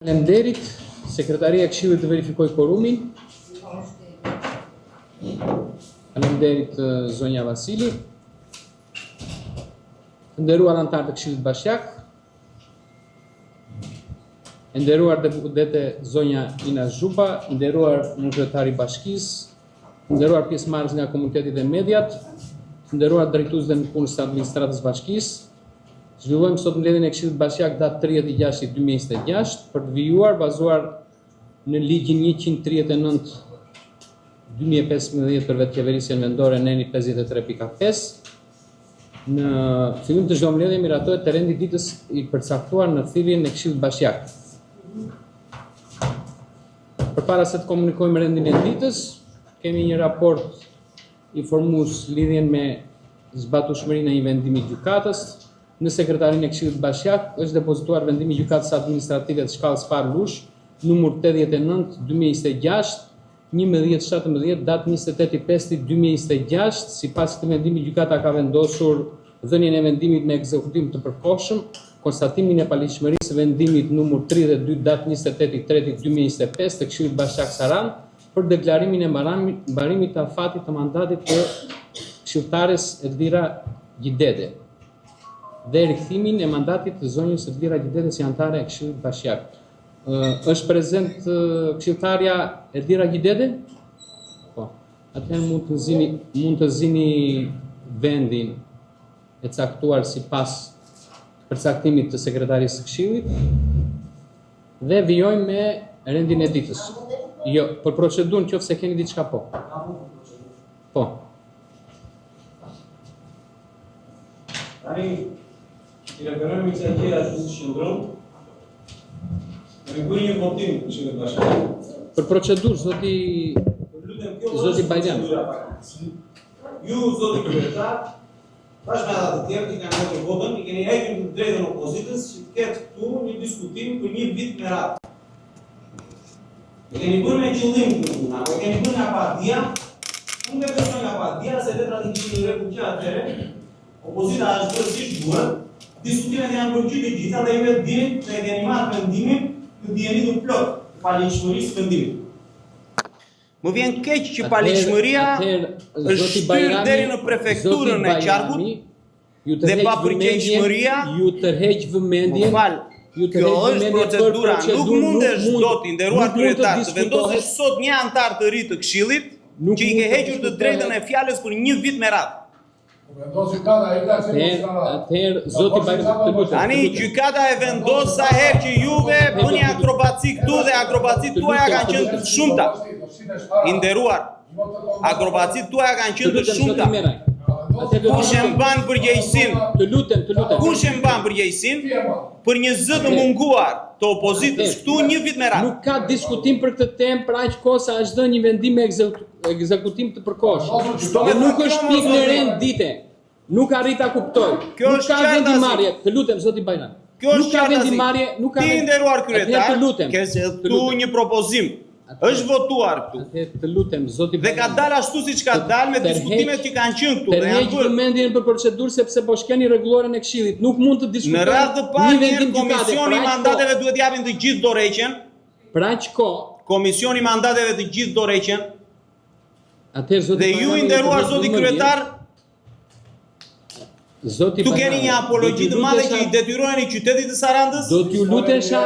Faleminderit, Sekretaria e Këshillit të verifikoj korumin. Faleminderit zonja Vasili. Të nderuar anëtarë të Këshillit Bashkiak. E nderuar deputete zonja Ina Zhupa, nderuar kryetari i bashkisë, nderuar pjesëmarrës nga komuniteti dhe mediat, nderuar drejtuesve në punës së administratës bashkisë. Zhvillojmë sot mbledhjen e Këshillit Bashkiak datë 30/6/2026 për të vijuar bazuar në ligjin 139/2015 për vetëqeverisjen vendore neni 53.5. Në fillim të çdo mbledhje miratohet të rendi ditës i përcaktuar në thirrjen e Këshillit Bashkiak. Përpara se të komunikojmë rendin e ditës, kemi një raport informues lidhjen me zbatueshmërinë e një vendimi gjykatës. Në Sekretarinë e Këshillit Bashkiak është depozituar vendimi i gjykatës administrative të shkallës parë Lush, numër 89/2026, 11/17, datë 28/5/2026. Sipas këtij vendimi, gjykata ka vendosur dhënien e vendimit në ekzekutim të përkohshëm, konstatimin e paligjshmërisë së vendimit numër 32, datë 28/3/2025 të Këshillit Bashkiak Saran për deklarimin e mbarimit të afatit të mandatit të këshilltares Eldira Gjidede dhe rikthimin e mandatit të zonjës Eldira Gjidede si anëtare e Këshillit Bashkiak. Është prezent këshilltarja Eldira Gjidede? Po. Atëherë mund të zini vendin e caktuar sipas përcaktimit të sekretarisë së Këshillit dhe vijojmë me rendin e ditës. Jo, për procedurën qoftë keni diçka po. Po. Tani i referojmë që gjëra ashtu si qëndron. Ne bëjmë një votim në Këshillin Bashkiak. Për procedurë, zoti Bajram. Ju zoti kryetar, bashkë me ata të tjerë që kanë marrë votën, i keni hequr të drejtën opozitës që të ketë këtu një diskutim për një vit me radhë. E keni bërë me qëllim këtë puna, e keni bërë nga partia, unë e besoj nga partia, se letrat i kishin rregull që atëre, opozita është bërë siç duhet, diskutimet janë përgjithë të gjitha dhe juve dini se e keni marrë vendimin të dijenitur plot të paligjshmërisë vendimit. Më vjen keq që paligjshmëria është shtyr deri në prefekturën e Qarkut dhe papërgjegjshmëria ju tërheq vëmendjen. Kjo është procedura, nuk mundesh dot i nderuar kryetar të vendosësh sot një antar të ri të Këshillit që i ke hequr të drejtën e fjalës për një vit me radhë. Atëherë, zoti Bajram, të lutem. Tani gjykata e vendos sa herë që juve bëni akrobaci këtu dhe akrobacit tuaja kanë qenë të shumta. I nderuar, akrobacit tuaja kanë qenë të shumta. Kush e mban përgjegjësinë? Të lutem. Kush e mban përgjegjësinë për një zë të munguar të opozitës këtu një vit me radhë? Nuk ka diskutim për këtë temë për aq kohë sa është dhënë një vendim me ekzekutim të përkohshëm. Dhe nuk është pikë në rend dite. Nuk arrit ta kuptoj. Nuk ka vendimarrje. Të lutem zoti Bajram. Nuk ka vendimarrje, nuk ka. Ti nderuar kryetar, ke këtu një propozim. Është votuar këtu. Të lutem zoti Bajram. Dhe ka dalë ashtu siç ka dalë me diskutimet që kanë qenë këtu. Dhe janë bërë mendjen për procedurë sepse po shkeni rregulloren e Këshillit. Nuk mund të diskutojmë. Në radhë të parë komisioni i mandateve duhet japin të gjithë dorëheqjen. Për aq kohë Komisioni i mandateve të gjithë dorëheqjen. Atëherë zoti Dhe ju i nderuar zoti kryetar, tu keni një apologji të madhe që i detyrojeni qytetit të Sarandës. Do t'ju lutesha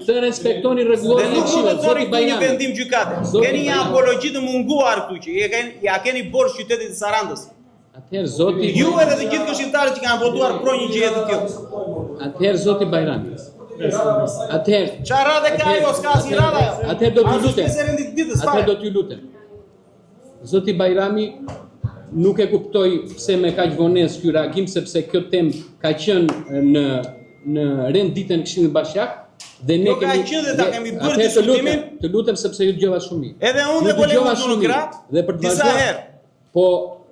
të respektoni rregulloren e Këshillit. Dhe nuk do të thoni këtu një vendim gjykate. Keni një apologji të munguar këtu që ja keni borë qytetit të Sarandës. Atëherë zoti ju edhe të gjithë këshilltarët që kanë votuar pro një gjë të tillë. Atëherë zoti Bajram. Atëherë çfarë radhë ka ajo, s'ka asnjë radhë ajo. Atëherë do t'ju lutem. Atëherë do t'ju lutem. Zoti Bajrami, nuk e kuptoj pse me kaq vonesë ky reagim sepse kjo temë ka qenë në rend ditën e Këshillit Bashkiak dhe ne kemi bërë diskutimin. Të lutem sepse ju dëgjova shumë mirë. Edhe unë po lejoj në krah dhe për të disa herë. Po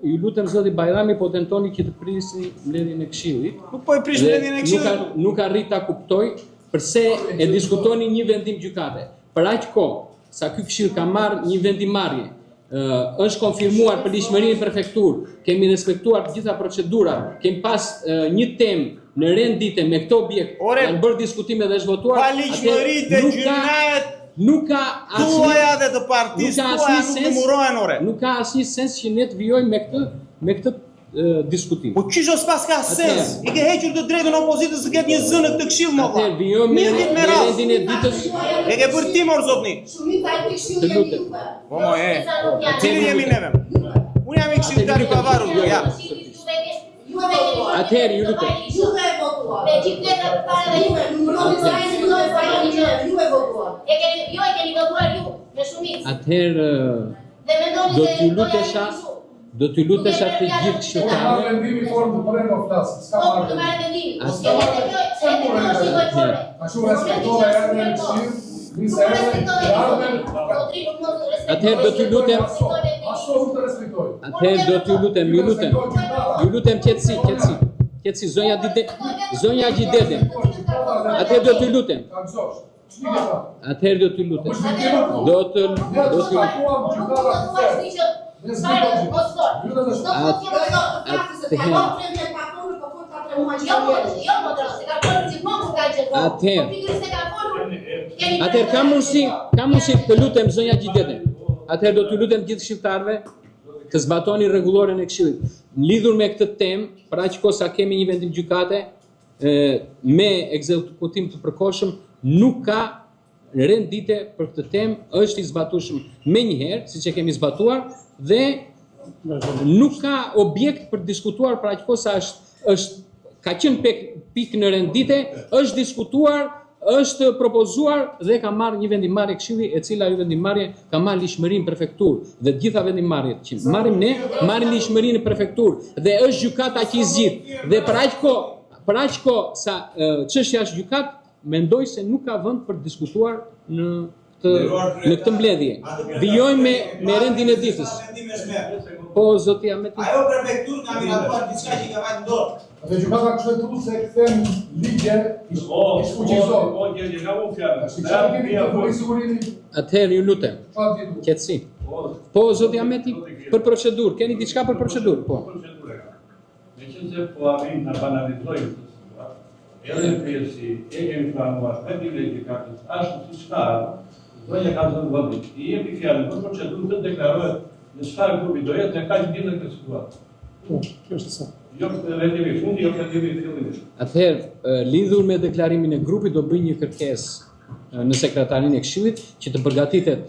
ju lutem zoti Bajrami, po tentoni që të prisni mbledhjen e Këshillit. Nuk po e prish mbledhjen e Këshillit. Nuk arrit ta kuptoj pse e diskutoni një vendim gjykate. Për aq kohë sa ky Këshill ka marrë një vendimarrje, është konfirmuar për ligjshmërinë në prefekturë, kemi respektuar të gjitha procedurat, kemi pas një temë në rendite me këto objekt janë bërë diskutime dhe është votuar, paligjshmëritë e gjynahet nuk ka tuaja dhe të partisë tuaja nuk numërohen ore. Nuk ka asnjë sens që ne të vijojmë me këtë diskutim. Po çish os pas ka sens? I ke hequr të drejtën opozitës të ketë një zë në këtë këshill më Atëherë vijojmë me rendin e ditës. E ke bërë ti mor zotni. Shumica e këshillit jemi juve. Po mo cili jemi neve? Unë jam i këshilltar i pavarur, ja. Atëherë ju lutem. Juve e votuar. Me gjithë letrat përpara dhe juve, numëroni sa e Juve e votuar. e keni votuar ju, me shumicë. Atëherë Dhe mendoni do se t'ju lutesha do t'ju lutesha të gjithë këshilltarët. Vendimi formë të përrejnë o flasë, s'ka Po, marrë të marrë vendimin. S'ka Edhe marrë kjo është një forme. Ashtu respektove erdhe në këshirë, nisë Atëherë do t'ju lutem. Ashtu të respektoj. Atëherë do t'ju lutem, ju lutem qetësi, zonja Gjidede. Atëherë do t'ju lutem. Atëherë do t'ju lutem. Do t'ju Atëherë kam mundësi të lutem zonja Gjidede. Atëherë do t'ju lutem gjithë këshilltarëve të zbatoni rregulloren e këshillit. Lidhur me këtë temë, për aq kohë sa kemi një vendim gjykate me ekzekutim të përkohshëm, nuk ka rendite për këtë temë, është i zbatueshëm menjëherë, siç e kemi zbatuar, dhe nuk ka objekt për diskutuar për aq kohë sa ka qenë pikë në rendite, është diskutuar, është propozuar dhe ka marrë një vendimmarrje këshilli, e cila ajo vendimmarrje ka marrë lishmërinë në prefekturë dhe të gjitha vendimmarrjet që marrim ne marrin lishmërinë në prefekturë dhe është gjykata që i zgjidh. Dhe për aq kohë sa çështja është gjykat, mendoj se nuk ka vend për të diskutuar në këtë mbledhje. Vijojmë me rendin e ditës. Po zoti Ahmeti. Ajo prefekturë ka miratuar diçka që ka vajtë në dorë. Dhe gjykata ka kushtetuar se kthen ligje i fuqizohet. Atëherë ju lutem. Qetësi. Po zoti Ahmeti, për procedurë, keni diçka për procedurë? Po. Meqense po arrin na banalizojmë këtë situatë, edhe pjesi e kemi planuar vendimin e gjykatës ashtu siç ka, zonja ka zënë vendin. I jepi fjalën për procedurën të deklarohet në çfarë grupi do jetë dhe kaq dinë këtë situatë. Po, kjo është sa. Jo vendimi i fundi, jo vendimi i fillimit. Atëherë, lidhur me deklarimin e grupit, do bëj një kërkesë në sekretarinë e këshillit që të përgatitet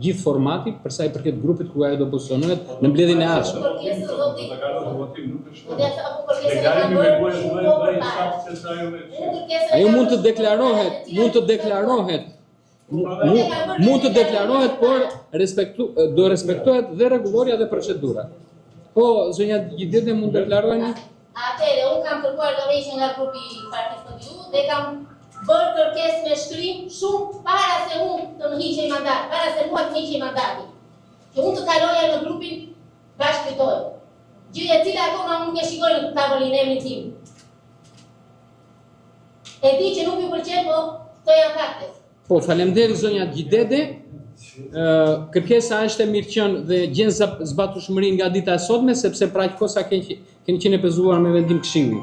gjithë formati për sa i përket grupit ku ajo do pozicionohet në mbledhjen e ardhshme. Ajo mund të deklarohet, por do respektohet dhe rregulloria dhe procedura. Po, zonja Gjidede mund të deklarojnë? Atëherë, unë kam kërkuar dorëheqje nga grupi i Partisë PDU dhe kam bërë kërkesë me shkrim shumë para se unë të më hiqej mandati, para se mua të hiqej mandati. Që unë të kaloja në grupin bashkëfitor. Gjë e cila akoma unë nuk e shikoj në tavolinë emrin tim. E di që nuk ju pëlqen, po këto janë faktet. Po, faleminderit zonja Gjidede. Kërkesa është e mirë qenë dhe gjen zbatueshmëri nga dita e sotme, sepse pra aq kohë sa keni qenë pezuar me vendim këshilli.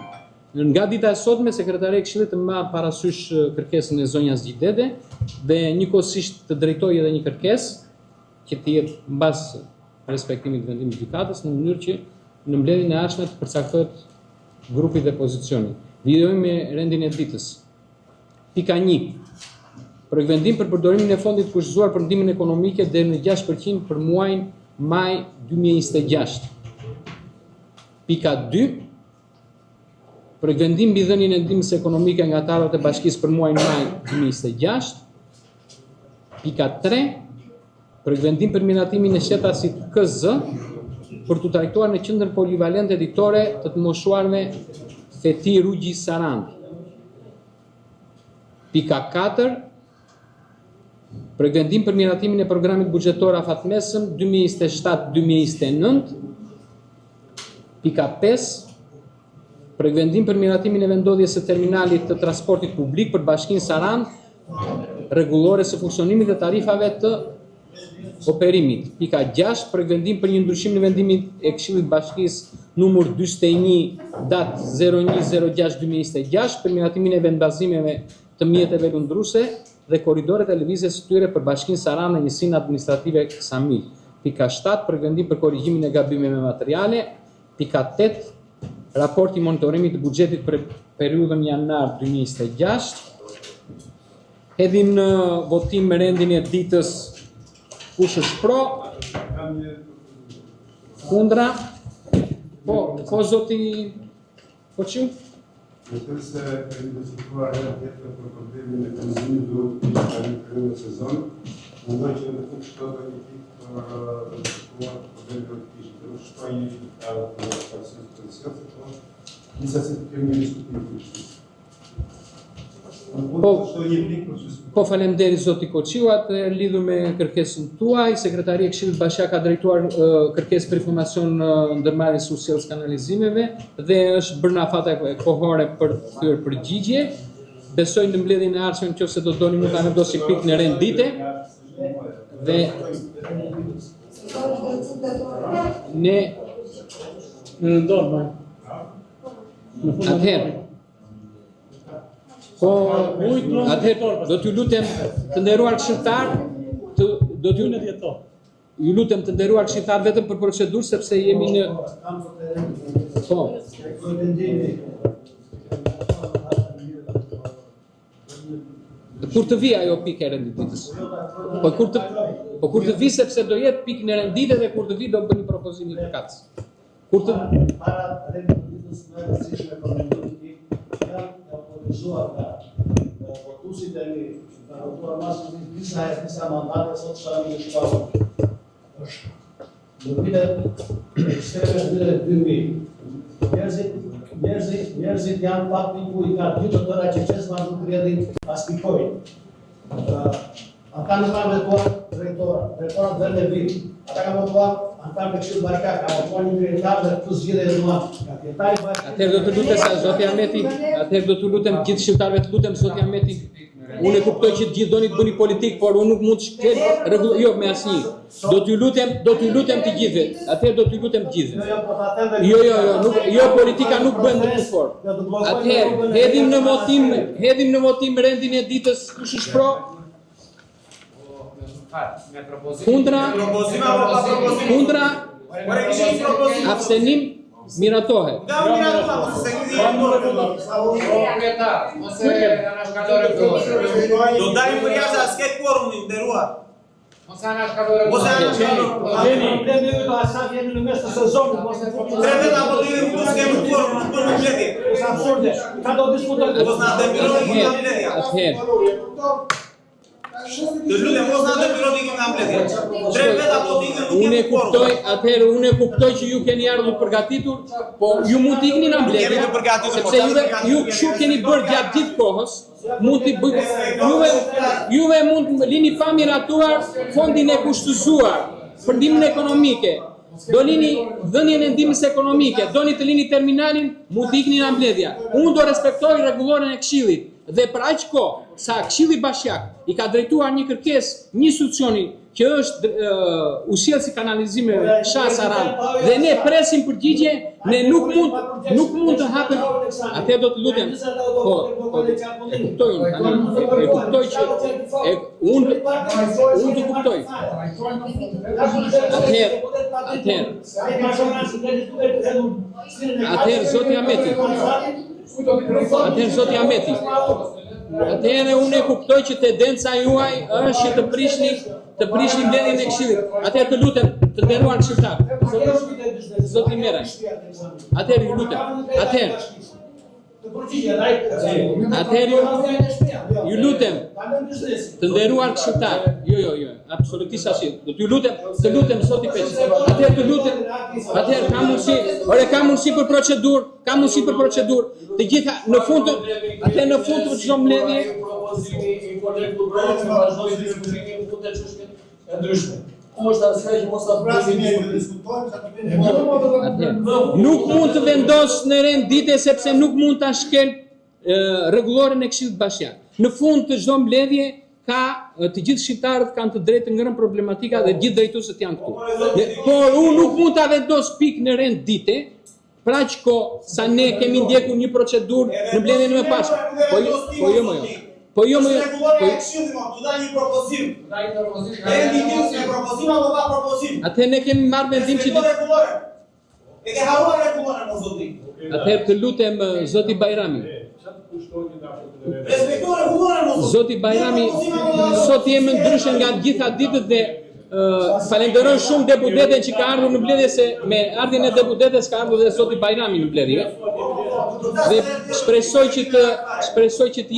Nga dita e sotme, sekretaria e këshillit të marr parasysh kërkesën e zonjas Gjidede dhe njëkohësisht të drejtojë edhe një kërkesë që të jetë mbas respektimit të vendimit të gjykatës në mënyrë që në mbledhjen e ardhshme të përcaktohet grupi dhe pozicioni. Vijojmë me rendin e ditës. Pika 1. Projekt vendim për përdorimin e fondit kushtzuar për ndihmën ekonomike deri në 6% për muajin maj 2026. Pika 2. Projekt vendim mbi dhënien e ndihmës ekonomike nga anëtarët e bashkisë për muajin maj 2026. Pika 3. Projekt vendim për miratimin e shtetasit KZ për të trajtuar në qendrën polivalente editore të të moshuarve Feti Rugji Sarandi. Pika 4. Projekt vendim për miratimin e programit buxhetor afatmesëm 2027-2029. Pika 5. Projekt vendim për miratimin e vendodhjes së terminalit të transportit publik për bashkinë Sarand, rregullore së funksionimit dhe tarifave të operimit. Pika 6, përvendim për një ndryshim në vendimin e Këshillit Bashkisë numër 41 datë 01/06/2026 për miratimin e vendbazimeve të mjeteve lundruese dhe korridoret e lëvizjes së tyre për Bashkinë Sarandë dhe njësinë administrative Ksamil. Pika 7, përvendim për korrigjimin e gabimeve materiale. Pika 8, raporti monitorimit të buxhetit për periudhën janar 2026. Hedhim në votim me rendin e ditës. Kush është pro? Kundra? Po zoti Koçu? Mendoj se për një diskutuar herë tjetër për problemin e pensionit duhet të kemi në sezon. Mendoj që në fund shtohet një tip për diskutuar problemin e kishit. Do të shkojë një ka pasion pension, disa se kemi një diskutim këtu. Po faleminderit zoti Koçiu, atë lidhur me kërkesën tuaj, Sekretaria e Këshillit Bashkiak ka drejtuar kërkesë për informacion ndërmarrjes së sjelljes kanalizimeve dhe është bërë në afata kohore për të thyer përgjigje. Besoj në mbledhjen e ardhshme nëse do doni mund ta vendosim pikën e rendite dhe ne atëherë do t'ju lutem të nderuar këshilltar, ju lutem të nderuar këshilltar vetëm për procedurë sepse jemi në kur të vi ajo pikë e renditës. Po kur të vi sepse do jetë pikë në renditë dhe kur të vi do bëni propozimin e përkatës. Kur të para renditës më rëndësishme për organizuar nga votuesit e mi, ka votuar masivisht disa mandate sot shami në shpallë. Është në vitet ekstreme në vitet 2000. Njerëzit janë pak piku i ka dy të tëra që qesë ma nuk rjedhin as pikojnë. Ata nuk kanë votuar drejtorat dhe në vit. Ata kanë votuar antar të Këshillit Bashkiak, ka votuar një kryetar dhe këtë zgjedhje e duan. Atëherë do të lutem zoti Ahmeti, atëherë do të lutem gjithë shqiptarëve të lutem zoti Ahmeti. Unë e kuptoj që të gjithë doni të bëni politikë, por unë nuk mund të shkel jo me asnjë. Do t'ju lutem të gjithëve. Atëherë do t'ju lutem të gjithëve. Jo, politika nuk bën në fort. Atëherë hedhim në votim rendin e ditës. Kush është pro? Kundra? Abstenim? Miratohet. Do dalim për jashtë as ke quorum i nderuar. Mos ana shkallore. Problemi yt sa vjen në mes të sezonit, mos e fuqi. Trebuie ta votojmë mos kemi quorum, nuk bëjmë mbledhje. Është absurde. Ka do diskutojmë. Mos na dëmironi nga mbledhja. Të lutem mos na dëmironi nga mbledhja. Trebuie ta votojmë nuk kemi quorum. Unë e kuptoj që ju keni ardhur përgatitur, po ju mund të ikni në mbledhje. Sepse ju kështu keni bërë gjatë gjithë kohës. Mund t'i bëj juve mund të lini pa miratuar fondin e kushtëzuar për ndihmën ekonomike. Do lini dhënien e ndihmës ekonomike, doni të lini terminalin, mund të ikni në mbledhja. Unë do respektoj rregulloren e Këshillit dhe për aq kohë sa Këshilli Bashkiak i ka drejtuar një kërkesë një institucioni që është usjellsi kanalizimeve Shah Sarandë dhe ne presim përgjigje, ne nuk mund të hapim. Atëherë do të lutem. Po, e kuptoj që unë të kuptoj. Atëherë zoti Ahmeti. Atëherë unë e kuptoj që tendenca juaj është që të prishni mbledhjen e Këshillit. Atëherë të lutem, të nderuar këshilltar. Zoti Meraj. Atëherë ju lutem. Atëherë ju lutem, të nderuar këshilltar. Jo, absolutisht asnjë. Do t'ju lutem, zoti Peçi. Atëherë të lutem. Atëherë ka mundësi për procedurë. Të gjitha në fund të çdo mbledhje nuk mund të vendos në rendite sepse nuk mund ta shkel rregulloren e Këshillit Bashkiak. Në fund të çdo mbledhje të gjithë shqiptarët kanë të drejtë të ngërën problematika dhe gjithë drejtuesët janë këtu. Por unë nuk mund ta vendos pikë në rend dite, pra që sa ne kemi ndjekur një procedurë në mbledhjen e mëparshme. Po jo më jo. Atëherë ne kemi marrë vendim që atëherë të lutem zoti Bajrami. Zoti Bajrami sot jemi ndryshe nga të gjitha ditët dhe falenderoj shumë deputetën që ka ardhur në mbledhje se me ardhin e deputetës ka ardhur dhe zoti Bajrami në mbledhje. Dhe shpresoj që të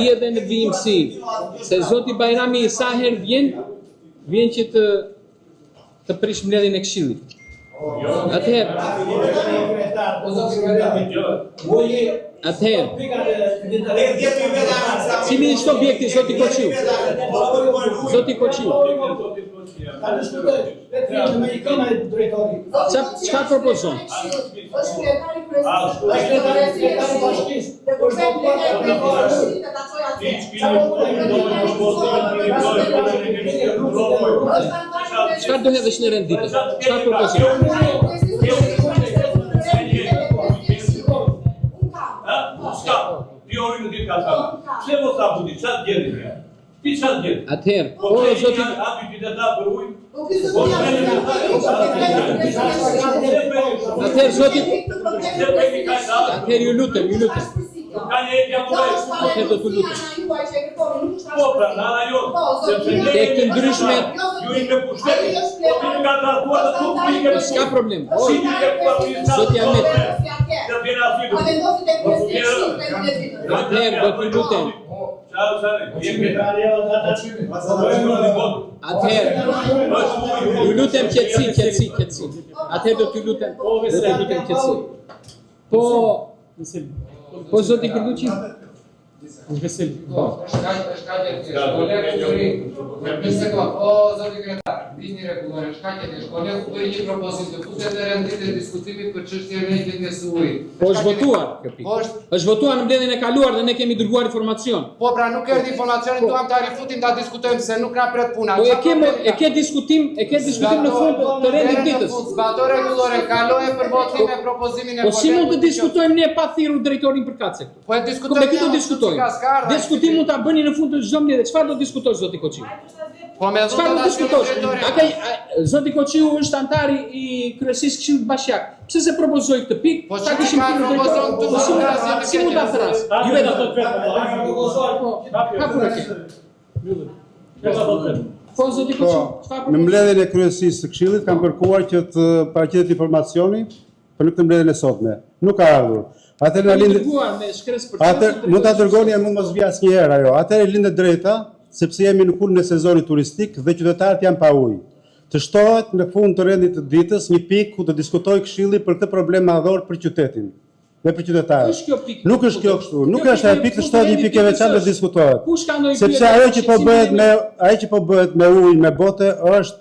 jetë në vijimësi. Se zoti Bajrami sa herë vjen që të prish mbledhjen e Këshillit. Atëherë, cili është objekti, zoti Koqiu? Zoti Koqiu. Çfarë propozon? Çfarë do hedhësh në rend ditës? Çfarë propozon? Atëherë, zoti Atëherë zoti Atëherë ju lutem. Atëherë do t'ju lutem. Tek të ndryshme s'ka problem. Zoti Ahmet. Atëherë do t'ju lutem. Atëherë, ju lutem qetësi. Atëherë do t'ju lutem qetësi. Po zoti Kërduqi? Vesil. Vini rregullore, shkaqet e shkollës, u bëri një propozim të futet në rendit e diskutimit për çështjen e gjendjes së ujit. Po është votuar kjo pikë. Është votuar në mbledhjen e kaluar dhe ne kemi dërguar informacion. Po pra nuk erdhi informacionin, duam ta rifutim ta diskutojmë se nuk na pret puna. Po e ke diskutim në fund të rendit ditës. Zbator rregullore, kaloje për votim me propozimin e Po si mund të diskutojmë ne pa thirrur drejtorin për kace këtu? Po e diskutojmë. Diskutim mund ta bëni në fund të çdo mbledhje. Çfarë do diskutosh zoti Koqiu? Po me çfarë do diskutosh? Zoti Koqiu është antari i kryesisë Këshillit Bashkiak. Pse se propozoi këtë pikë? Ta kishim thirrur drejtorin. Si mund ta thras? Ju vetë do të Po zoti Koqiu, në mbledhjen e kryesisë së Këshillit kam kërkuar që të paraqitet informacioni për në këtë mbledhjen e sotme. Nuk ka ardhur. Atëherë na lindet. Mund ta dërgoni e mund mos vi asnjëherë ajo. Atëherë lindet drejta, sepse jemi në kulmin e sezonit turistik dhe qytetarët janë pa ujë. Të shtohet në fund të rendit të ditës një pikë ku të diskutojë Këshilli për këtë problem madhor për qytetin dhe për qytetarët. Nuk është kjo kështu. Nuk është ajo pikë të shtohet një pikë e veçantë të diskutohet. Sepse ajo që po bëhet me ujë, me bote është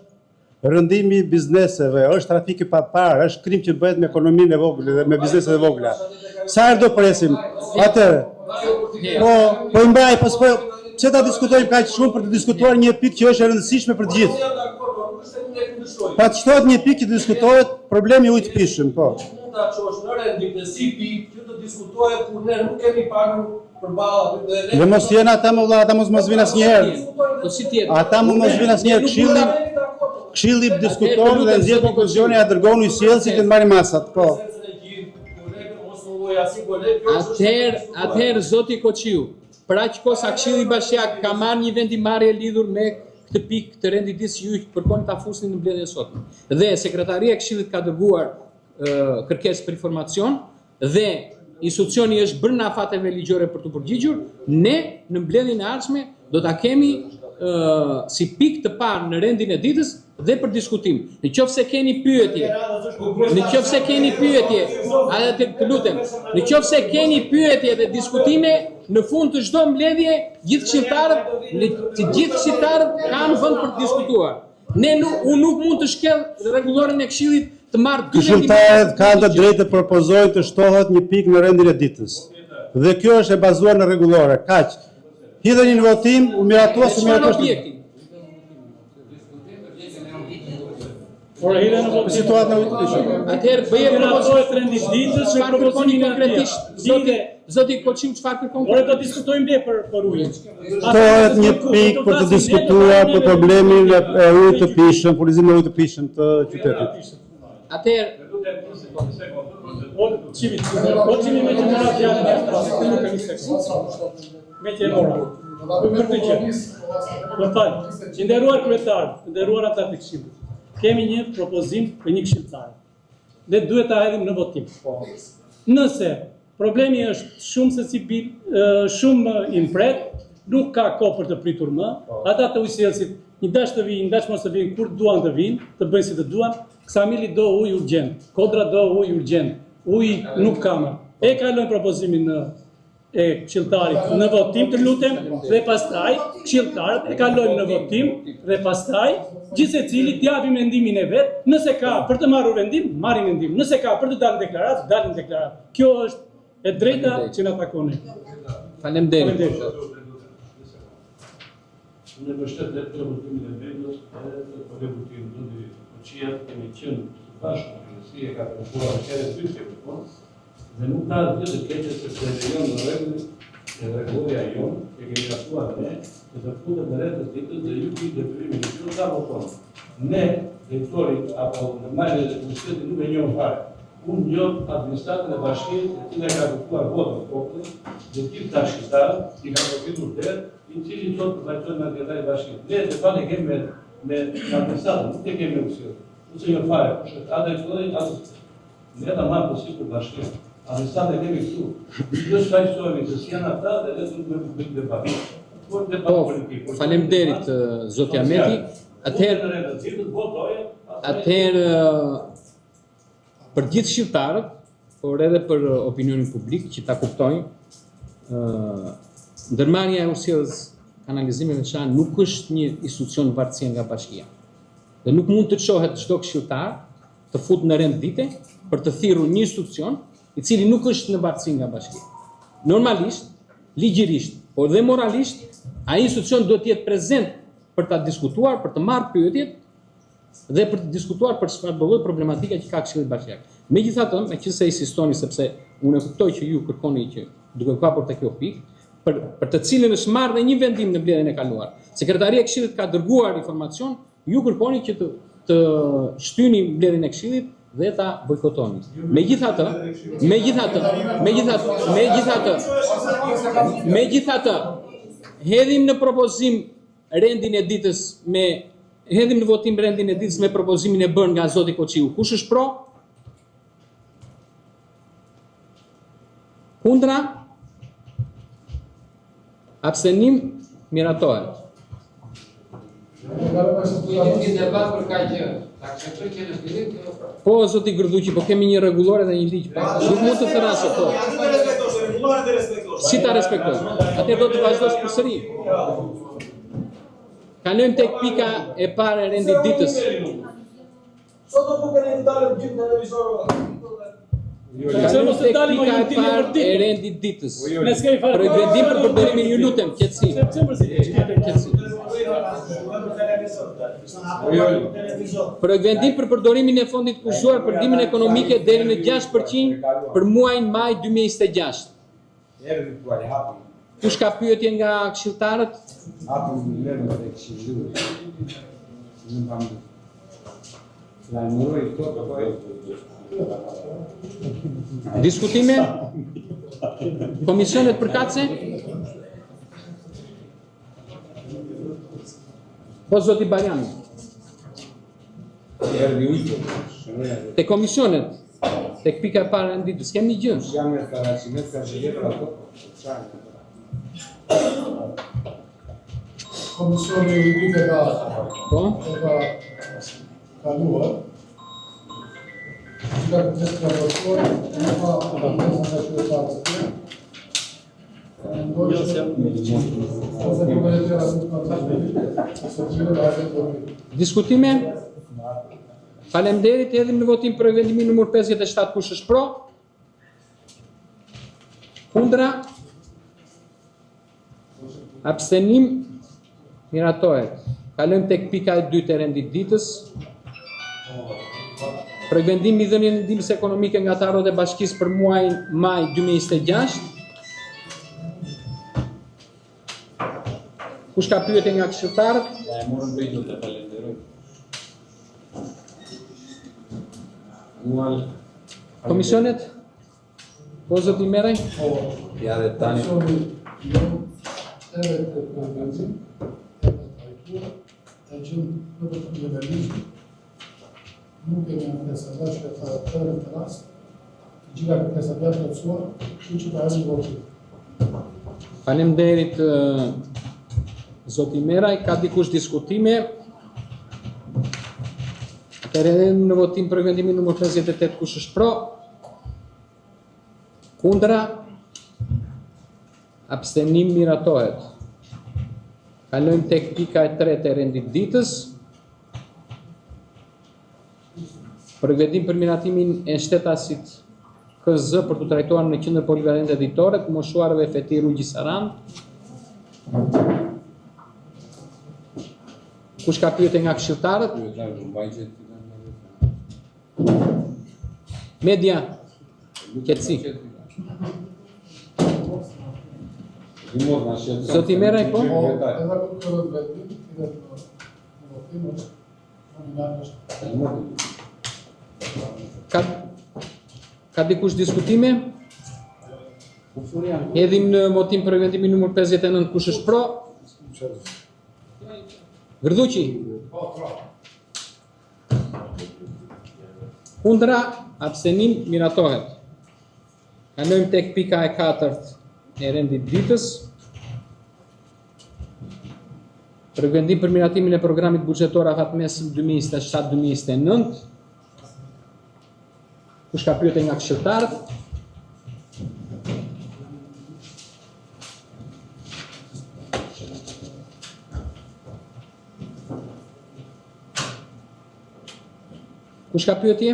rëndimi i bizneseve, është trafiki pa parë, është krim që bëhet me ekonominë e vogël dhe me bizneset e vogla. Sa herë do presim? Atëherë. Po i mbaj, pse ta diskutojmë kaq shumë për të diskutuar një pikë që është e rëndësishme për të gjithë? Pa të shtohet një pikë që diskutohet problemi ujit të pishëm, po. Mund ta çosh në rendik në si pikë që të diskutohet kur ne nuk kemi pagur përballë aty dhe Dhe mos jenë ata më vëlla, ata mos vinë asnjëherë. Po si tjetër? Ata mos vinë asnjëherë. Këshilli diskuton dhe nxjerr konkluzionin ja dërgon i sjellësit të marrin masat, po. Atëherë zoti Koqiu, për aq kohë sa Këshilli Bashkiak ka marrë një vendimarrje lidhur me këtë pikë të rendit ditës që ju përkon ta fusni në mbledhjen e sotme. Dhe sekretaria e Këshillit ka dërguar kërkesë për informacion dhe institucioni është bërë në afateve ligjore për të përgjigjur, ne në mbledhjen e ardhshme do ta kemi si pikë të parë në rendin e ditës dhe për diskutim. Nëse keni pyetje, të lutem, nëse keni pyetje dhe diskutime, në fund të çdo mbledhje, gjithë shqiptarët kanë vend për të diskutuar. Unë nuk mund të shkel rregulloren e Këshillit të marr dy Këshilltarët kanë të drejtë të propozojnë të shtohet një pikë në rendin e ditës. Dhe kjo është e bazuar në rregullore, kaq. Hidheni në votim, u miratua se Çfarë miratua. objekti? Por hidhe në votim. Situata në votim. Atëherë bëje Miratohet rendit ditës me çfarë kërkoni propozimin e konkretisht? Zoti Koçim çfarë kërkon? Por do diskutojmë ne për ujin. Ktohet një pikë për të diskutuar për problemin e ujit të pishëm, furnizimin e ujit të pishëm të qytetit. Atëherë O qimi me që mëra fjallën e aftrasë, nuk e një sekundë. Me që e mora. Për të që. Më falë, që nderuar kryetar, nderuar ata të këshillit, kemi një propozim për një këshilltar. Dhe duhet ta hedhim në votim. Nëse problemi është shumë impret, nuk ka kohë për të pritur më, ata të ujësjelësit, një dash të vinë, një dash mos të vinë, kur duan të vinë, të bëjnë si të duan, Ksamili do ujë urgjent, Kodra do ujë urgjent, ujë nuk kamë. E kalojnë propozimin e këshilltarit në votim të lutem, dhe pastaj këshilltarët e kalojnë në votim dhe pastaj gjithsecili t'japi mendimin e vet, nëse ka për të marrur vendim, marrin vendim, nëse ka për të dalë deklaratë, dalin deklaratë. Kjo është e drejta që na takon. faleminderit. Në mbështet dhe për votimin e vendës, për deputimin Zoti Koçia, kemi qenë bashkë në Kryesia ka përkuar herë dy sekond, dhe nuk ka gjë të keqe sepse lejon në rregull e rregulloria jon, e kemi rasuar ne, që të futet në rreth të ditës dhe ju keni detyrimin e ju ta voton. Ne, drejtori apo normale të pushtetit nuk e njohim fare. Unë njoh administratën e bashkisë, e cila ka votuar votën e popullit, dhe gjithë bashkëtarët i kanë votuar derë, i cili sot përfaqëson në anëtarë e bashkisë. Ne të panë kemi me administratën, nuk e kemi ushqyer. Ose jo fare, a drejtori apo ne ta marrim për bashkisë. Administratën e kemi këtu. Jo shfaqsohemi se janë ata dhe ne duhet të bëjmë debat. Por debat politik. Faleminderit zoti Ahmeti. Atëherë për gjithë shqiptarët, por edhe për opinionin publik që ta kuptojnë, ndërmarrja e ushtrisë kanalizimit veçan nuk është një institucion varësie nga bashkia. Dhe nuk mund të çohet çdo këshilltar të fut në rendite për të thirrur një institucion i cili nuk është në varësi nga bashkia. Normalisht, ligjërisht, por dhe moralisht, ai institucion duhet të jetë prezent për ta diskutuar, për të marrë pyetjet dhe për të diskutuar për çfarë do lloj problematika që ka Këshilli Bashkiak. Megjithatë, meqense insistoni sepse unë e kuptoj që ju kërkoni që duke kapur te kjo pikë, për të cilën është marrë dhe një vendim në mbledhjen e kaluar. Sekretaria e Këshillit ka dërguar informacion, ju kërkoni që të shtyni mbledhjen e Këshillit dhe ta bojkotoni. Megjithatë, hedhim në propozim rendin e ditës hedhim në votim rendin e ditës me propozimin e bërë nga zoti Koçiu. Kush është pro? Kundra? Abstenim? Miratohet. Një debat për ka gjë. Ta akceptoj që në fillim kjo. Po, zoti Gërduqi, po kemi një rregullore dhe një ligj. Nuk mund të thrasë po. Si ta respektoj? Atë do të vazhdosh përsëri. Kalojmë tek pika e parë e rendit ditës. Sot do keni dalë gjithë në televizor. Kalojmë tek pika e parë e rendit ditës. Vendim për përdorimin, ju lutem, qetësi. Vendim për përdorimin e fondit kushtuar për ndihmën ekonomike deri në 6% për muajin maj 2026. Kush ka pyetje nga këshilltarët? Diskutime? Komisionet përkatëse? Po zoti Bajani. Te komisionet, tek pika e parë e ditës, kemi gjë. Komisioni i vitë ka kaluar. Ka kërkesë nga votuar, nuk ka kërkesë nga qytetarët e tjerë. Diskutime? Faleminderit, hedhim në votim për vendimin numër 57, kush është pro? Kundra? Abstenim, miratohet. Kalojmë tek pika e 2 e rendit ditës. Përvendim i dhënien e ndihmës ekonomike nga tarot e bashkisë për muajin maj 2026. Kush ka pyetje nga këshilltarët? Ja e morëm drejtë të falenderoj. Komisionet? Po zoti Meraj? Ja dhe tani. Edhe të përgëndzim, edhe të ajtura, e që në të përgëndzim, nuk kemi në kërkesa që të në të rast, gjitha kërkesa të plotësuar, që të ajë në votim. Faleminderit zoti Meraj, ka dikush diskutime? Atëherë në votim për vendimin numër 58 kush është pro? Kundra? Abstenim, miratohet. Kalojmë tek pika e 3 e rendit ditës. Përvendim për miratimin e shtetasit KZ për të trajtuar në qendër polivalente editore të moshuarve Feti Rugji Saran. Kush ka pyetje nga këshilltarët? Media. Qetësi. Zoti Meraj, po? Edhe për të vendim, edhe në votim është nominal është. Ka dikush diskutime? Hedhim në votim për vendimin numër 59 kush është pro? Gërduqi? Kundra, abstenim, miratohet. Kalojmë tek pika e 4 e rendit ditës. Përvendim për miratimin e programit buxhetor afatmesëm 2027-2029. Kush ka pyetje nga këshilltarët? Kush ka pyetje?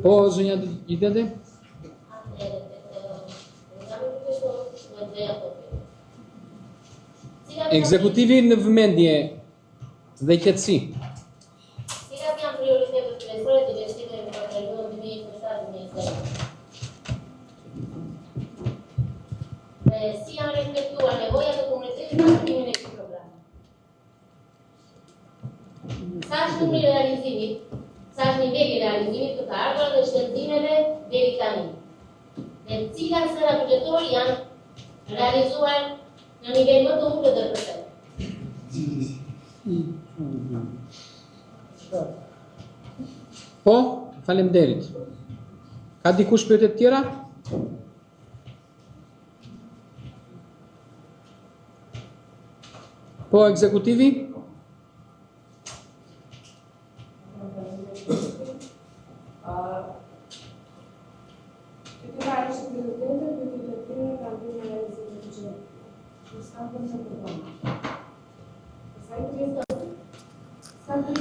Po, zonja Gjidede? Ekzekutivi në vëmendje dhe qetësi. Cilat janë prioritetet kryesore të investimeve për perioden 2027-2029? Dhe si janë reflektuar nevojat e komunitetit në kuptimin e këtij programi? Sa është numri i realizimit, sa është niveli i realizimit të ardhurave dhe shërbimeve deri tani? Dhe cilat sfera buxhetore janë realizuar në nivel më të ulët dhe përset? Po, faleminderit. Ka dikush pyetje të tjera? Po, ekzekutivi?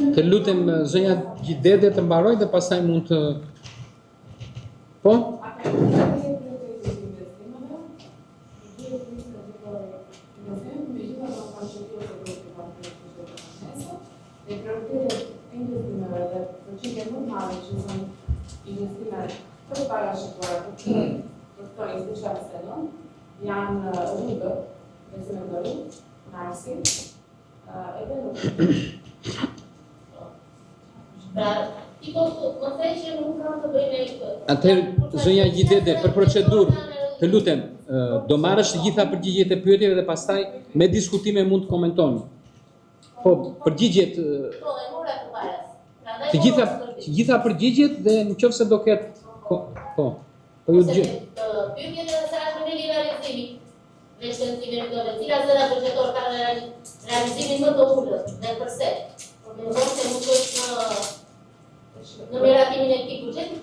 Të lutem zonja Gjidede të mbaroj dhe pastaj mund të... Po? Janë rrugët, cementorit, narsi, edhe nuk. Pra, ti po më thej që nuk kam të bëj me këtë. Atëherë, zonja Gjidede, për procedurë, të lutem, do marrësh të gjitha përgjigjet e pyetjeve dhe pastaj me diskutime mund të komentoni. Po, përgjigjet... Po, e mora të paras. Të gjitha përgjigjet dhe nëse do ketë... Po ju gjë... Pyetjet e sa është niveli i realizimit dhe shëndetësimi rrugëve, cilat zëra buxhetore kanë realizimin më të ulët dhe përse? Por më vonë se nuk është në miratimin e këtij buxheti?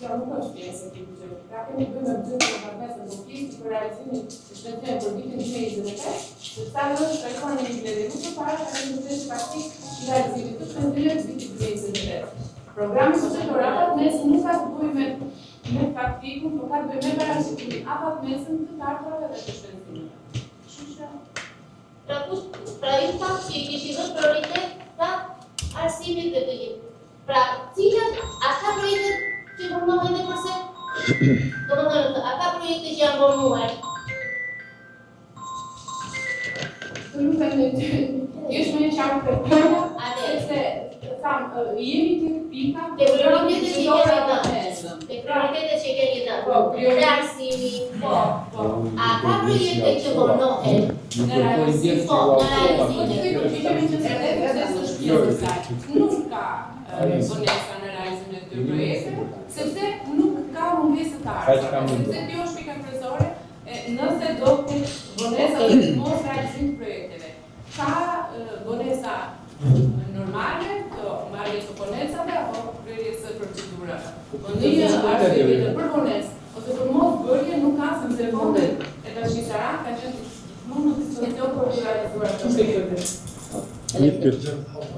Jo, nuk është pjesë e këtij buxheti. Ka kemi bërë në buxhetin e Bardhës së Bukisë për realizimin e shëndetësimit për vitin 2025, dhe sa në shkakon në nivel e nuk para ka një buxhet faktik i realizimit të shëndetësimit të vitit 2025. Programi buxhetor afatmesëm nuk ka të bëjë me faktikun, por ka të bëjë me parashikrimin afatmesëm të ardhurave dhe të shëndetësimit. Kështu që Pra ju pak që i kishë dhënë prioritet ka arsimit dhe të jetë. Pra, cilat ata projektet që vonohen dhe përse? Do më thënë, ata projekte që janë vonuar. Të lutem jesh më qartë për plana, sepse jemi të pika Te prioritetet që keni dhënë. Te prioritetet që keni dhënë. Te arsimi. Ata projekte që vonohen në realizim. Nuk ka vonesa në realizimin e këtyre projekteve, sepse nuk ka mungesë të ardhshme. Sepse kjo është pika kryesore, nëse do të vonesa për mos realizim të projekteve. Ka vonesa normale, të marrjes së ponecave apo krerjes së procedurave. Një arsye për vonesë ose për mos bërje nuk ka sepse fondet e Tashi Saran ka qenë gjithmonë në dispozicion për të realizuar projekte. Një pyetje.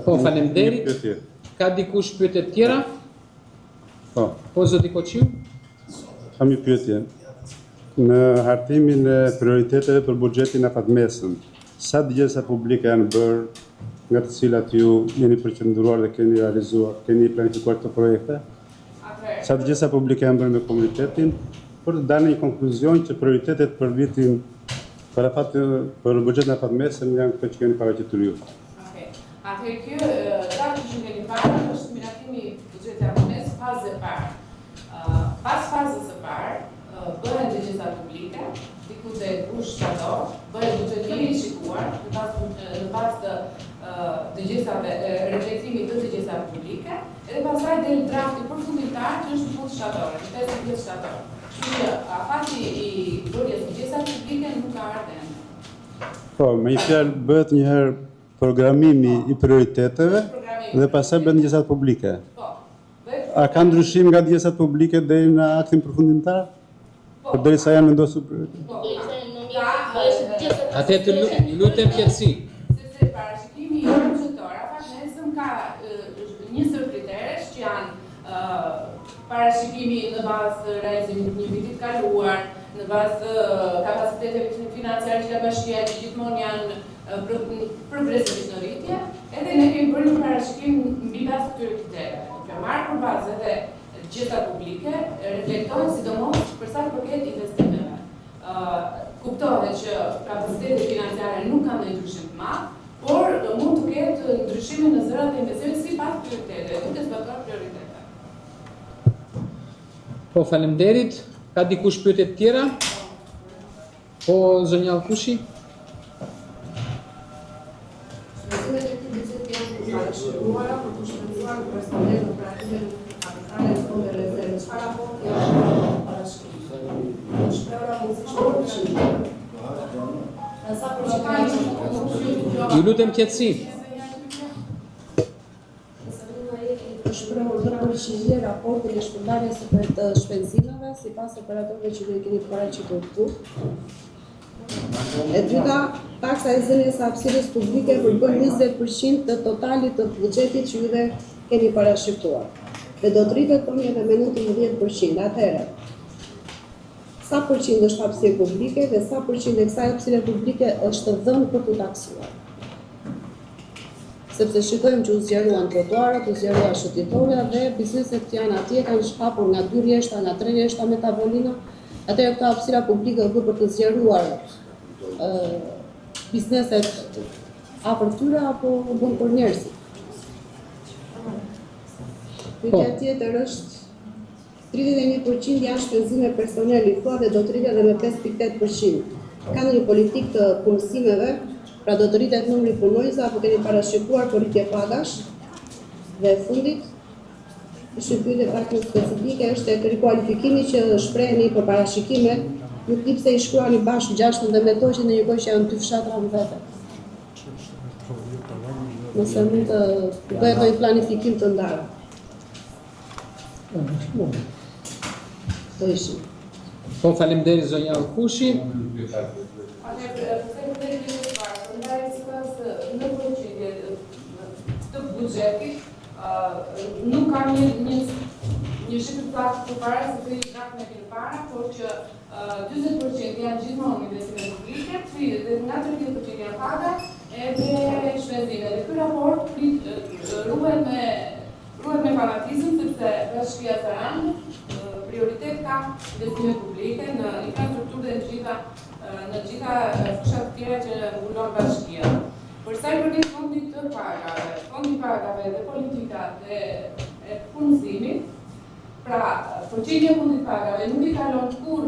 Po, faleminderit. Ka dikush pyetje të tjera? Po, zoti Koçiu? Kam një pyetje. Në hartimin e prioriteteve për buxhetin afatmesëm, sa dëgjesa publike janë bërë, nga të cilat ju jeni përqendruar dhe keni realizuar, keni planifikuar të projekte? Sa dëgjesa publike janë bërë me komunitetin, për të dalë një konkluzion që prioritetet për vitin për buxhetin afatmesëm janë këto që keni paraqitur ju. Atëherë kjo dati që keni parë është miratimi i buxhetit afatmes fazë e parë. Pas fazës së parë bëhen dëgjesa publike, diku te shtator, bëhet buxheti i shikuar në bazë të dëgjesave, reflektimit të dëgjesave publike, edhe pastaj del drafti përfunditar që është në fund shtator, në 15 shtator. Kështu që afati i bërjes dëgjesave publike nuk ka ardhur ende. Po, me një fjalë bëhet një herë programimi i prioriteteve dhe pastaj bëhen dëgjesat publike. A ka ndryshim nga dëgjesat publike deri në aktin përfundimtar? Përderisa janë vendosur Atë të lutem qetësi. Sepse parashikimi i buxhetor afatmesëm ka një sër kriteresh që janë parashikimi në bazë të realizimit të një viti të kaluar, në bazë të kapaciteteve financiare që ka bashkia që gjithmonë janë progresivisht në rritje, edhe ne kemi bërë një parashikim mbi bazë të këtyre kritereve. Duke marrë për bazë edhe dëgjesa publike, reflektohen sidomos për sa i përket investimeve. Kuptohet që kapacitetet financiare nuk kanë ndonjë ndryshim të madh, por mund të ketë ndryshime në zërat e investimeve sipas prioriteteve, duke zbatuar prioritetet. Po, faleminderit. Ka dikush pyetje të tjera? Po, zonja Alkushi? Shpenzimet e këtij buxheti janë parashikuara për të shpenzuar personel në praktikën kapitale të fondeve rezerve. Çfarë aporti është parashikuar? Shpreura mundësisht Ju lutem qetësi. Shprehur për përgjigje raportin e shpërndarjes së të shpenzimeve sipas operatorëve që ne keni paraqitur këtu. E dyta, taksa e zënies së hapësirës publike përbën 20% të totalit të buxhetit që juve keni parashikuar. Dhe do të rritet për edhe me 19%. Atëherë, sa përqind është hapësirë publike dhe sa përqind e kësaj hapësire publike është dhënë për të taksuar. Sepse shikojmë që u zgjeruan trotuarët, u zgjeruan shëtitorja dhe bizneset që janë atje kanë shkapur nga 2 rjeshta, nga 3 rjeshta me tavolina, atëherë këta hapësira publike u bë për të zgjeruar bizneset afër tyre apo u bën për njerëzit. Pyetja tjetër është 31% janë shpenzime personeli thua dhe do të rritet edhe me 5.8%. Ka ndonjë politikë të punësimeve, pra do të rritet numri punojësve apo keni parashikuar për rritje pagash? Dhe e fundit, është një pyetje pak më specifike, është e rikualifikimi që shpreheni për parashikime, nuk di pse i shkruani bashkë 6 dhe me to që në një kohë që janë 2 fshatra në vete. Nëse mund të bëhet ndonjë planifikim të ndarë. Po, faleminderit zonja Alkushi. Në përqindje të buxhetit nuk ka një një shifër saktë përpara se të i gratën e para, por që 40% janë gjithmonë investime publike, nga 30% janë paga edhe shpenzime. Dhe ky raport ruhet me fanatizëm sepse Bashkia e Saranit prioritet ka investime publike në infrastrukturë dhe në gjitha fushat të tjera që mbulon Bashkia. Për sa i përket fondit të pagave, fondi pagave dhe politika dhe punësimit, pra përqindja e fundit pagave nuk i kalon kur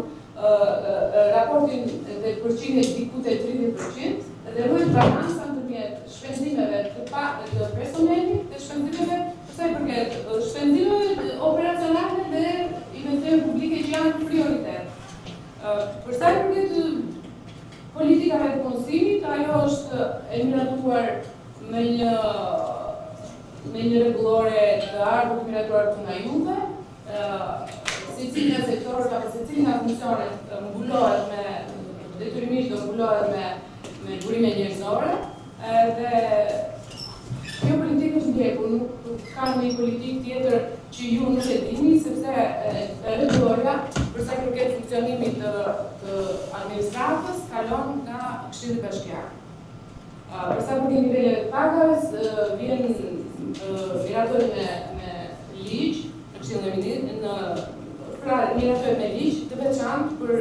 raportin dhe përqindje diku te 30% dhe ruhet balanca ndërmjet shpenzimeve të personelit dhe shpenzimeve për sa i përket shpenzimeve operacionale dhe investime publike që janë prioritet. Për sa i përket politikave të punësimit, ajo është e miratuar me një rregullore të ardhur të miratuar nga juve. Secili nga sektorët apo secili nga funksionet mbulohet me detyrimisht do mbulohet me burime njerëzore. Dhe kjo politikë është ndjekur, nuk ka një politikë tjetër që ju nuk e dini, sepse rregulloria për sa i përket funksionimit të administratës kalon nga Këshilli Bashkiak. Për sa i përket niveleve të pagave, vjen miratohet me ligj në Këshillin e Ministrit, pra miratohet me ligj të veçantë për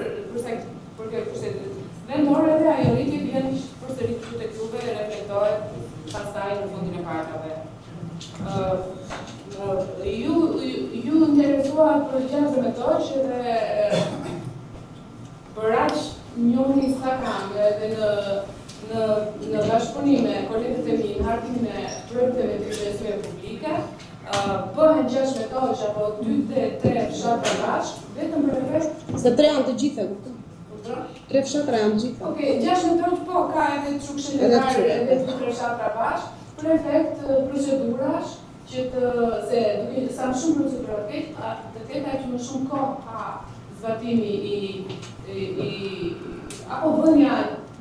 sa i përket pushtetit vendor dhe ajo rritje vjen përsëri tek juve e reflektohet pastaj në fondin e pagave. Ju interesuar për gjëra zemëtorësh dhe për aq njohni sa kam edhe në bashkëpunime kolegët e mi në hartimin e projekteve të investime publike, bëhen 6 metodësh apo 2 dhe 3 fshatra bashkë, vetëm për efekt. Se 3 janë të gjitha, kupton? 3 fshatra janë të gjitha. Okej, 6 metodë po ka edhe çukshëllar edhe 2 fshatra bashkë, për efekt procedurash që se duke sa më shumë procedura të ketë aq më shumë kohë pa zbatimi apo vënia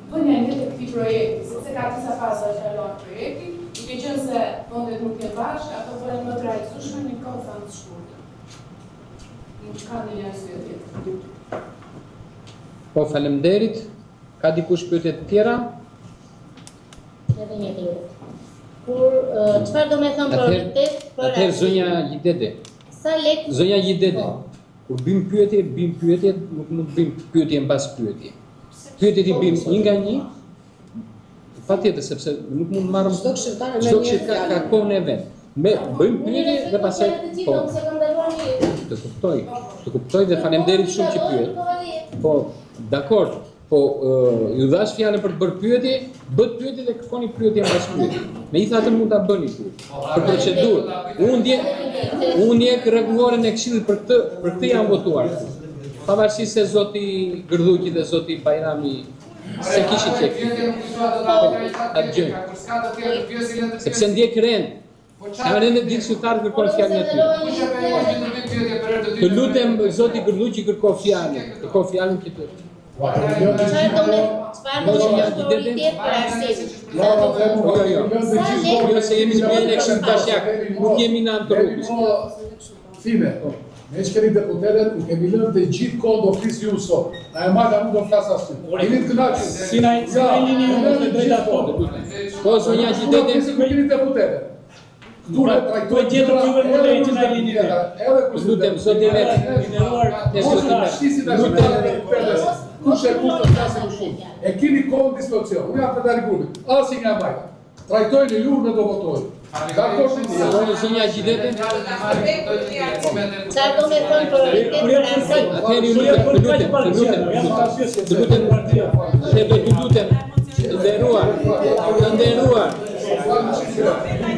një të këtij projekti, sepse ka disa faza që kalon projekti, duke qenë se fondet nuk janë bashkë, ato bëhen më të realizueshme në kohë sa më të shkurtër. Nuk ka ndonjë arsye tjetër. Po, faleminderit. Ka dikush pyetje të tjera? Edhe një tjetër. Çfarë do me thënë prioritet për Atëherë zonja Gjidede. Sa lek? Zonja Gjidede. Kur bim pyetje, nuk mund bim pyetje mbas pyetje. Pyetjet i bim një nga një. Patjetër sepse nuk mund marrëm çdo këshilltar ka kohën e vet. Bëjmë pyetje dhe pastaj po. Të kuptoj dhe faleminderit shumë që pyet. Po, dakor. Po, ju dhash fjalën për të bërë pyetje, bët pyetje dhe kërkoni pyetje mbas pyetje. Megjithatë mund ta bëni ju. Për procedurë. Unë ndjek rregulloren e Këshillit për këtë jam votuar. Pavarësisht se zoti Gërdhuqi dhe zoti Bajrami se kishin çekë. Sepse ndjek rend. Në rend e ditë qytetarë kërkon fjalën e ty. Të lutem zoti Gërdhuqi kërko fjalën që të Çfarë do me prioritet për arsimit? Jo, se jemi në Këshillin Bashkiak, nuk jemi në anë të rrugës. Fime, me që keni deputetet, u kemi lënë dhe gjithë kohë do flisë ju sot. Na e maga nuk do flasë asë. Jeni të kënaqë. Si na linjë në të drejta tonë. Po, zonja Gjidede. Me keni deputetet. Këture trajtojnë gjithë të juve në lejtë në linjë të. Lutem, zoti Met. Kushe kushtë të flasë më shumë. E kini kohë në dispozicion. Unë jam këtari grupit. Asi nga majta. Trajtojnë e jurë në do votojnë. Zonja Gjidede. Çfarë do me thënë prioritet për arsimit? Atëherë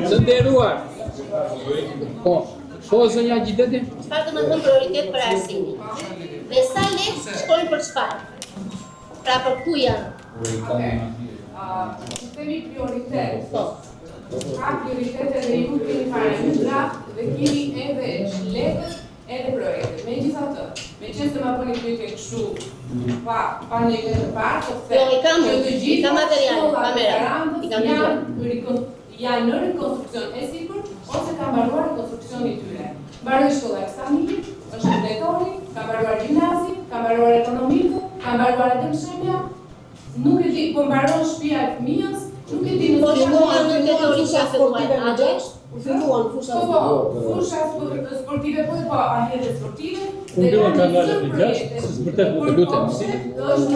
të nderuar. Po, zonja Gjidede. Çfarë do me thënë prioritet për arsimit? Dhe sa lek shkojnë për çfarë? Pra për ku janë? Themi prioritet. Ka prioritet edhe ju keni fare një draft dhe keni edhe lekët edhe projektet. Megjithatë, meqense ma bëni pyetje kështu pa një gjë të parë, po them që të gjitha janë në rekonstruksion e sipër ose ka mbaruar rekonstruksioni i tyre. Mbaroi shkolla Eksamili, është drejtori, ka mbaruar gjimnazi, ka mbaruar ekonomikë, ka mbaruar ademshemja, nuk e di, po mbaron shtëpia e fëmijës, nuk e di Po shkolla në teori që filluar atë. Filluan fusha fusha sportive, po ahjete sportive. Mbyllën kanalet e gjashtë, se vërtet nuk e lutem. Është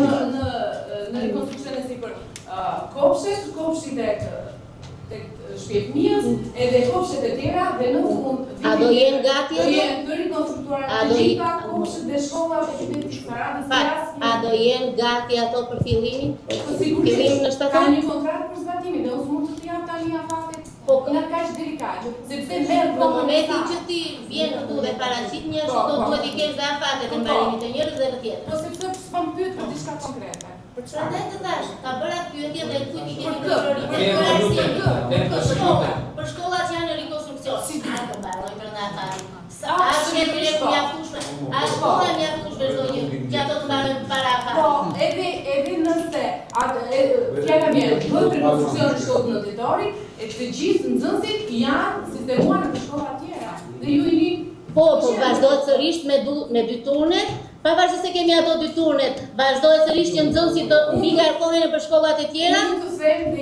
në rekonstruksion e sipër kopshti tek shtëpia e fëmijës, edhe kopshtet e tjera dhe në fund A do jenë gati do jenë të rikonstruktuara të gjitha kopshtet dhe shkollat e qytetit Saranës. A do jenë gati ato për fillimin? Po sigurisht Fillimin në shtator? ka një kontratë për zbatimin dhe unë mund të jap tani afatet. Po nga kaq delikat, sepse merr Në momentin që ti vjen këtu dhe paraqit një ashtu do duhet i kesh dhe afatet e mbarimit të njërës dhe të tjetër. Po sepse s'pam pyet për diçka konkrete. Për çfarë dhe të thash, ka bërë atë pyetje dhe kujt i kemi për shkollat që janë në rikonstruksion. Si ka të mbaroj për nga afatit? A është një direkt mjaftueshme? A shkolla e mjaftueshme çdo një që ato të mbarojnë para afatit? Po, edhe nëse fjala vjen bëhet rekonstruksion në shkollën në tetori, e të gjithë nxënësit janë sistemuar në shkolla tjera. Dhe ju jeni Po vazhdohet sërish me dy turnet, pavarësisht se kemi ato dy turnet, vazhdohet sërish që nxënësit do mbi ngarkohen për shkollat e tjera,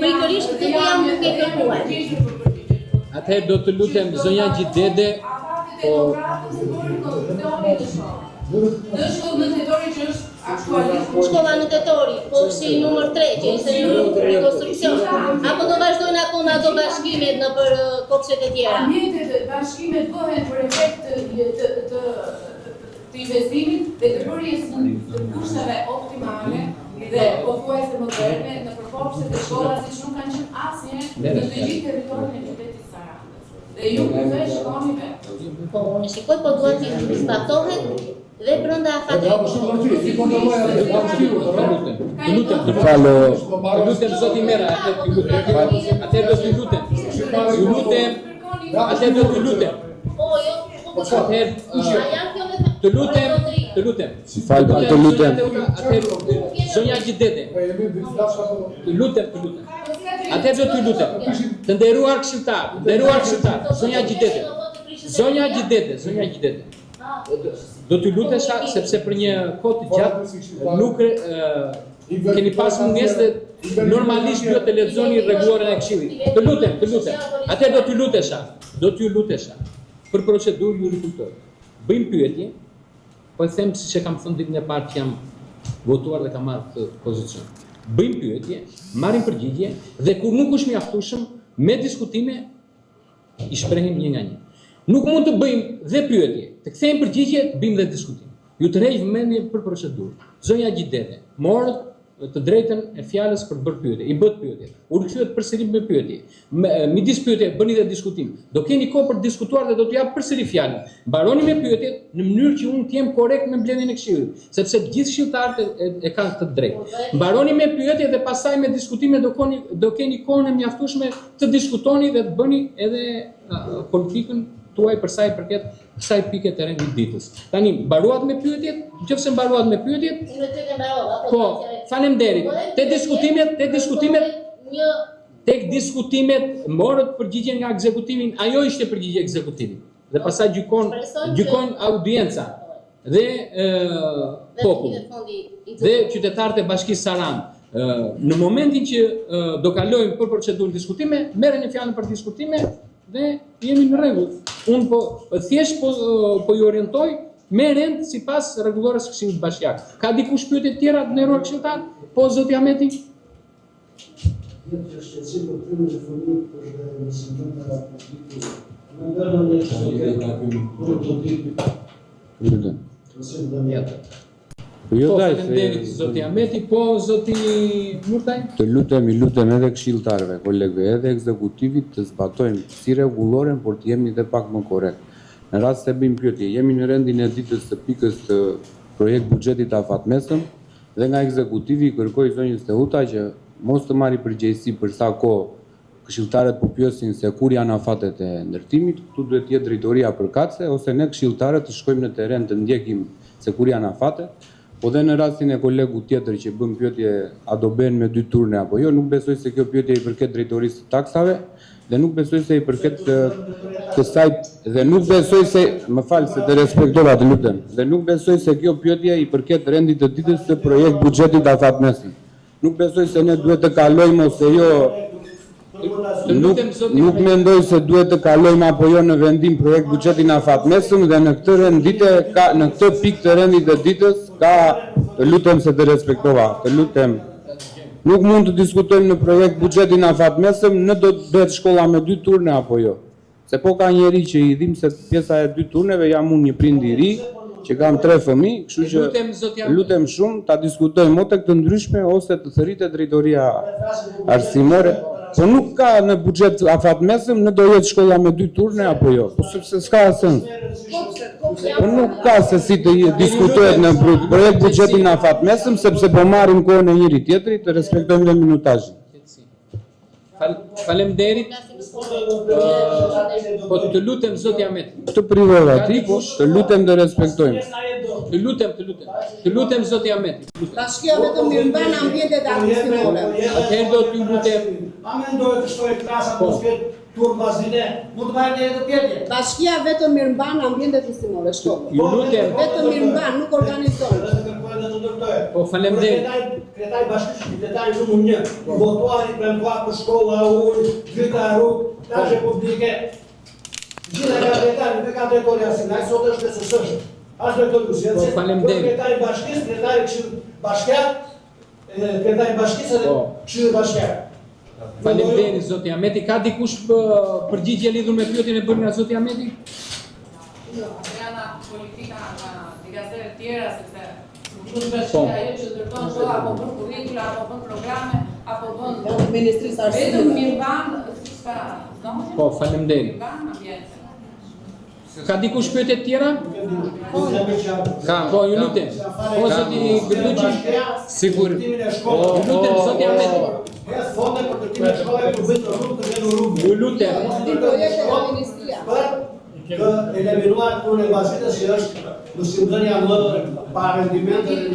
pikërisht këtë po jam duke kërkuar. Atëherë do të lutem zonja Gjidede, po në shkollën në tetori që është aktualisht. Shkolla në tetori, po shi numër 3 që ishte në rekonstruksion, apo do vazhdojnë akoma ato bashkimet në për kopshtet e tjera? Ambientet bashkimet bëhen për efekt të investimit dhe të bërjes të kushteve optimale dhe pothuajse moderne në përkopshtet e shkollat siç nuk kanë qenë asnjëherë në të gjithë territorin e qytetit Saranës. Dhe ju kushtoj shkoni vetë. Po unë shikoj po duhet të zbatohet dhe brenda afatit. Të lutem zoti Mera, atëherë do të lutem. Ju lutem, atëherë do të lutem. Po jo, Atëherë të lutem. Si falë, të lutem. Atëherë zonja Gjidede. Të lutem. Atëherë do të lutem. Të nderuar këshilltar, zonja Gjidede. Zonja Gjidede. Do t'ju lutesha sepse për një kohë të gjatë nuk keni pas mungesë dhe normalisht duhet të lexoni rregulloren e këshillit. Të lutem. Atëherë do t'ju lutesha. Për procedurë ju rikujtoj. Bëjmë pyetje, po e them siç e kam thënë ditën e parë që jam votuar dhe kam marrë pozicion. Bëjmë pyetje, marrim përgjigje dhe kur nuk është mjaftueshëm me diskutime i shprehim një nga një. Nuk mund të bëjmë dhe pyetje, të kthejmë përgjigje, të bëjmë dhe diskutim. Ju të rejë vëmendje për procedurë. Zonja Gjidede, morët të drejtën e fjalës për të bërë pyetje, i bët pyetje. U rikthyehet përsëri me pyetje. Midis pyetje bëni dhe diskutim. Do keni kohë për të diskutuar dhe do t'ju jap përsëri fjalën. Mbaroni me pyetjet në mënyrë që unë të jem korrekt me mbledhjen e këshillit, sepse të gjithë këshilltarët e kanë këtë drejtë. Mbaroni me pyetje dhe pastaj me diskutime do keni kohën e mjaftueshme të diskutoni dhe të bëni edhe politikën tuaj për sa i përket kësaj pike të rendit ditës. Tani mbaruat me pyetjet, nëse mbaruat me pyetjet, po, faleminderit. Tek diskutimet morët përgjigje nga ekzekutivi, ajo ishte përgjigje ekzekutivi. Dhe pastaj gjykon audienca dhe populli dhe qytetarët e Bashkisë Saranë. Në momentin që do kalojmë për procedurën diskutime, merreni fjalën për diskutime dhe jemi në rregull. Unë po thjesht po ju orientoj me rend sipas rregullores së Këshillit Bashkiak. Ka dikush pyetje tjera të nderuar këshilltar? Po zoti Ahmeti? Jo daj, zoti Ahmeti, po zoti Murtaj? Të lutem edhe këshilltarëve, kolegëve, edhe ekzekutivit të zbatojmë si rregulloren, por të jemi dhe pak më korrekt. Në rast se bëjmë pyetje, jemi në rendin e ditës së pikës të projekt buxhetit afatmesëm dhe nga ekzekutivi kërkoi zonjës Tehuta që mos të marrë përgjegjësi për sa kohë këshilltarët po pyesin se kur janë afatet e ndërtimit, këtu duhet të jetë drejtoria përkatëse ose ne këshilltarët të shkojmë në terren të ndjekim se kur janë afatet. Po dhe në rastin e kolegu tjetër që bën pyetje a do bëhen me 2 turne apo jo, nuk besoj se kjo pyetje i përket drejtorisë të taksave dhe nuk besoj se i përket kësaj dhe nuk besoj se, më fal se të respektova, të lutem, dhe nuk besoj se kjo pyetje i përket rendit të ditës së projekt buxhetit afatmesëm. Nuk besoj se ne duhet të kalojmë ose jo. Nuk mendoj se duhet të kalojmë apo jo në vendim projekt buxhetin afatmesëm dhe në këtë rendite në këtë pikë të rendit të ditës ka, të lutem se të respektova, të lutem. Nuk mund të diskutojmë në projekt buxhetin afatmesëm në do të bëhet shkolla me 2 turne apo jo. Se po ka njeri që i dhim se pjesa e 2 turneve jam unë një prind i ri që kam 3 fëmijë, kështu që lutem shumë ta diskutojmë ose tek të ndryshme ose të thërritet drejtoria arsimore. Po nuk ka në buxhet afatmesëm në do jetë shkolla me 2 turne apo jo, po sepse s'ka sens. Po nuk ka se si të diskutohet në projekt buxhetin afatmesëm sepse po marrim kohën e njëri tjetrit, të respektojmë dhe minutazhin. Faleminderit. Po të lutem zoti Ahmet. Të privova ti, po të lutem të respektojmë. Të lutem zoti Ahmet. Bashkia vetëm mirëmban ambientet arsimore. Atëherë do t'ju lutem. A mendoj të shtoj klasa mos ketë turp bazine, mund të marrë një të tjetër. Bashkia vetëm mirëmban ambientet arsimore, shkollë. Ju lutem. Vetëm mirëmban, nuk organizon. Po faleminderit. Kretaj bashkëshë qytetari numër 1, votuari premtuar për shkolla, ujë, drita rrugë, tashe publike. Gjitha ka kretari, nuk ka drejtori arsimor, sot është SSS-shë. Ashtë drejtori Kusjenci, kretari bashkisë, kretari këshillë bashkiat, kretari bashkisë edhe këshillë bashkiat. Faleminderit zoti Ahmeti. Ka dikush përgjigje lidhur me pyetjen e bërë nga zoti Ahmeti? Janë politika nga dikasteret tjera, sepse nuk është ajo që ndërton shkolla apo bën kurrikula apo bën programe apo bën Ministrisë Arsimit. vetëm mirëmban, s'ka domosdoshmë. Po, faleminderit. Mirëmban ambientin. Ka dikush pyetje të tjera? Ka, po, ju lutem. Po, zoti Gërduqi? Sigur. Ju lutem, zoti Ahmeti. Fonde për kërtimin e shkollave për bëjtë rrugë të vjenë rrugë. Ju lutem. Për të eliminuar turne bazitës që është mësimdhënia më pa rendimente Ju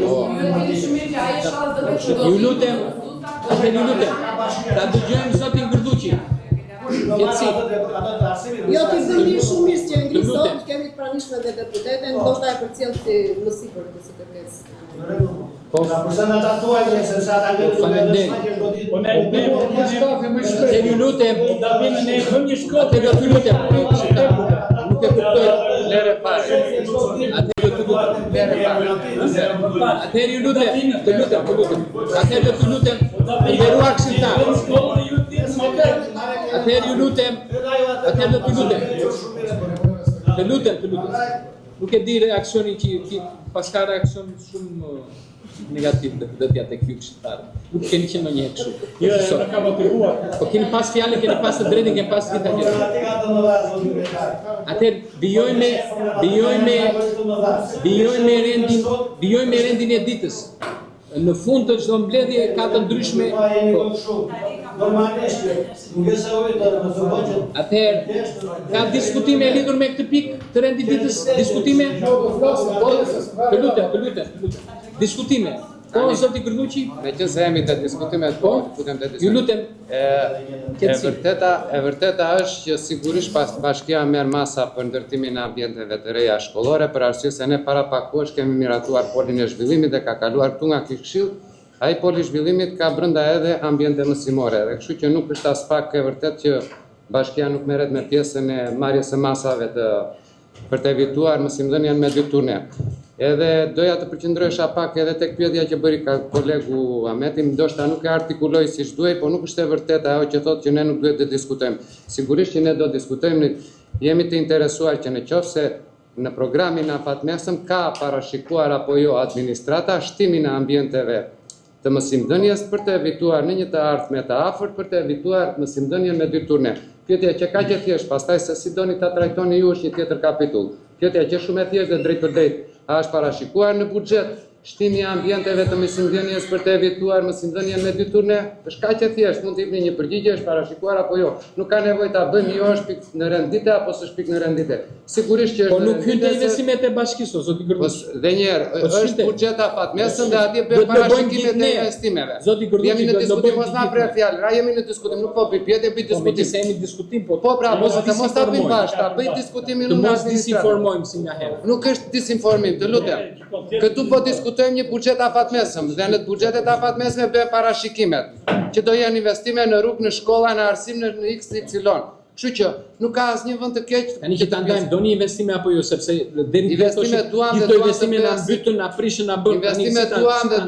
lutem. Ju lutem. Ta dëgjojmë zotin Gërduqi. Jo, të zëndi shumë mirë që ngri sot, kemi të pranishme dhe deputeten, ndoshta e përcjell si më sipër të SPK-s. Po, përse në tatuaj një sensata në Po ne Ju lutem. Da vinë ne bëm një shkollë. Ju lutem. Nuk e kuptoj. Lere fare. Atëherë ju lutem. Të lutem. Atëherë ju lutem. Nderuar këshilltar. Atëherë ju lutem. Të lutem. Nuk e di reaksionin që pas ka reakcion shumë negativ dhe tja tek ju këshilltarë. Nuk keni qenë ndonjëherë kështu. Jo, e ka motivuar. Po keni pas fjalën, keni pas të drejtën, keni pas gjitha gjëra. Atëherë vijojmë me rendin e ditës. Në fund të çdo mbledhje ka të ndryshme. Atëherë ka diskutime lidhur me këtë pikë të rendit ditës, diskutime? Të lutem. Diskutime. Po, zoti Gërduqi? Me që se jemi të diskutimet, po, putem të diskutimet. Ju lutem. E vërteta është që sigurisht bashkia merr masa për ndërtimin e ambienteve të reja shkollore, për arsye se ne para pak kohësh kemi miratuar polin e zhvillimit dhe ka kaluar këtu nga ky këshill. Ai poli i zhvillimit ka brenda edhe ambiente mësimore, dhe kështu që nuk është as pak e vërtet që bashkia nuk merret me pjesën e marrjes së masave për të evituar mësimdhënien me 2 turne. Edhe doja të përqendrohesha pak edhe tek pyetja që bëri kolegu Ahmeti, ndoshta nuk e artikuloj siç duhej, por nuk është e vërtetë ajo që thotë që ne nuk duhet të diskutojmë. Sigurisht që ne do diskutojmë, jemi të interesuar që nëse në programin afatmesëm ka parashikuar apo jo administrata shtimin e ambienteve të mësimdhënies për të evituar në një të ardhme të afërt për të evituar mësimdhënien me 2 turne. Pyetja që ka që thjesht, pastaj se si doni ta trajtoni ju është një tjetër kapitull. Pyetja që shumë e thjeshtë dhe drejt për drejt, a është parashikuar në buxhet shtimi i ambienteve të mësimdhënies për të evituar mësimdhënien me 2 turne, është kaq e thjeshtë, mund të jepni një përgjigje, është parashikuar apo jo. Nuk ka nevojë ta bëjmë jo është pikë në rendite apo s'është pikë në rendite. Sigurisht që është. Po nuk hyn te investimet e bashkisë, zoti Gërduçi. Po dhe një herë, është buxheta fatmesëm dhe atje bëjmë parashikimet e investimeve. Zoti Gërduçi, jemi në diskutim, mos na prer fjalë. Ra jemi në diskutim, nuk po bëj pjetë, bëj diskutim. Po jemi në diskutim, po. Po pra, mos ta bëjmë bashkë, ta bëj diskutimin në mos disinformojmë si nga herë. Nuk është disinformim, të lutem. Këtu po diskutojmë një buxhet afatmesëm dhe në buxhetet afatmesme bëhen parashikimet që do jenë investime në rrugë, në shkolla, në arsim, në XY. Kështu që nuk ka asnjë vend të keq. Tani që ta ndajmë doni investime apo jo, sepse deri investimet duam dhe investime na mbytën, na prishën, na bën tani. Investimet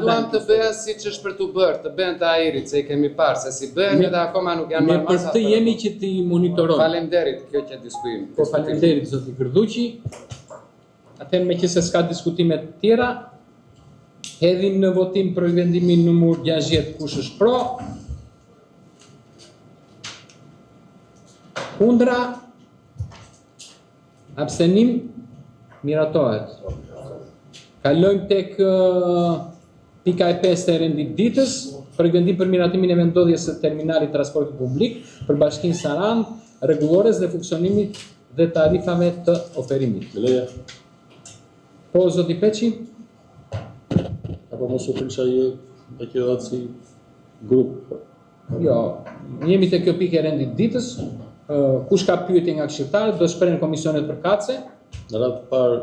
duam të bëhen siç është për tu bërë, të bëhen të ajrit, se i kemi parë se si bëhen edhe akoma nuk janë marrë masa. Ne për të jemi që ti monitorojmë. Faleminderit, kjo që diskutojmë. Po faleminderit zoti Gërduçi. Atë meqenëse s'ka diskutime të tjera, hedhim në votim për vendimin numër 60, kush është pro? Kundra? Abstenim? Miratohet. Kalojmë tek pika e 5 e rendit ditës, për vendim për miratimin e vendodhjes së terminalit transportit publik për Bashkinë Sarand, rregullores dhe funksionimit dhe tarifave të oferimit. Po, zoti Peçi? Apo mos u prisha e kjo datë si grup? Jo, jemi te kjo pikë e rendit ditës. Kush ka pyetje nga këshilltarët, do shprehen komisionet përkatëse. Në radhë të parë,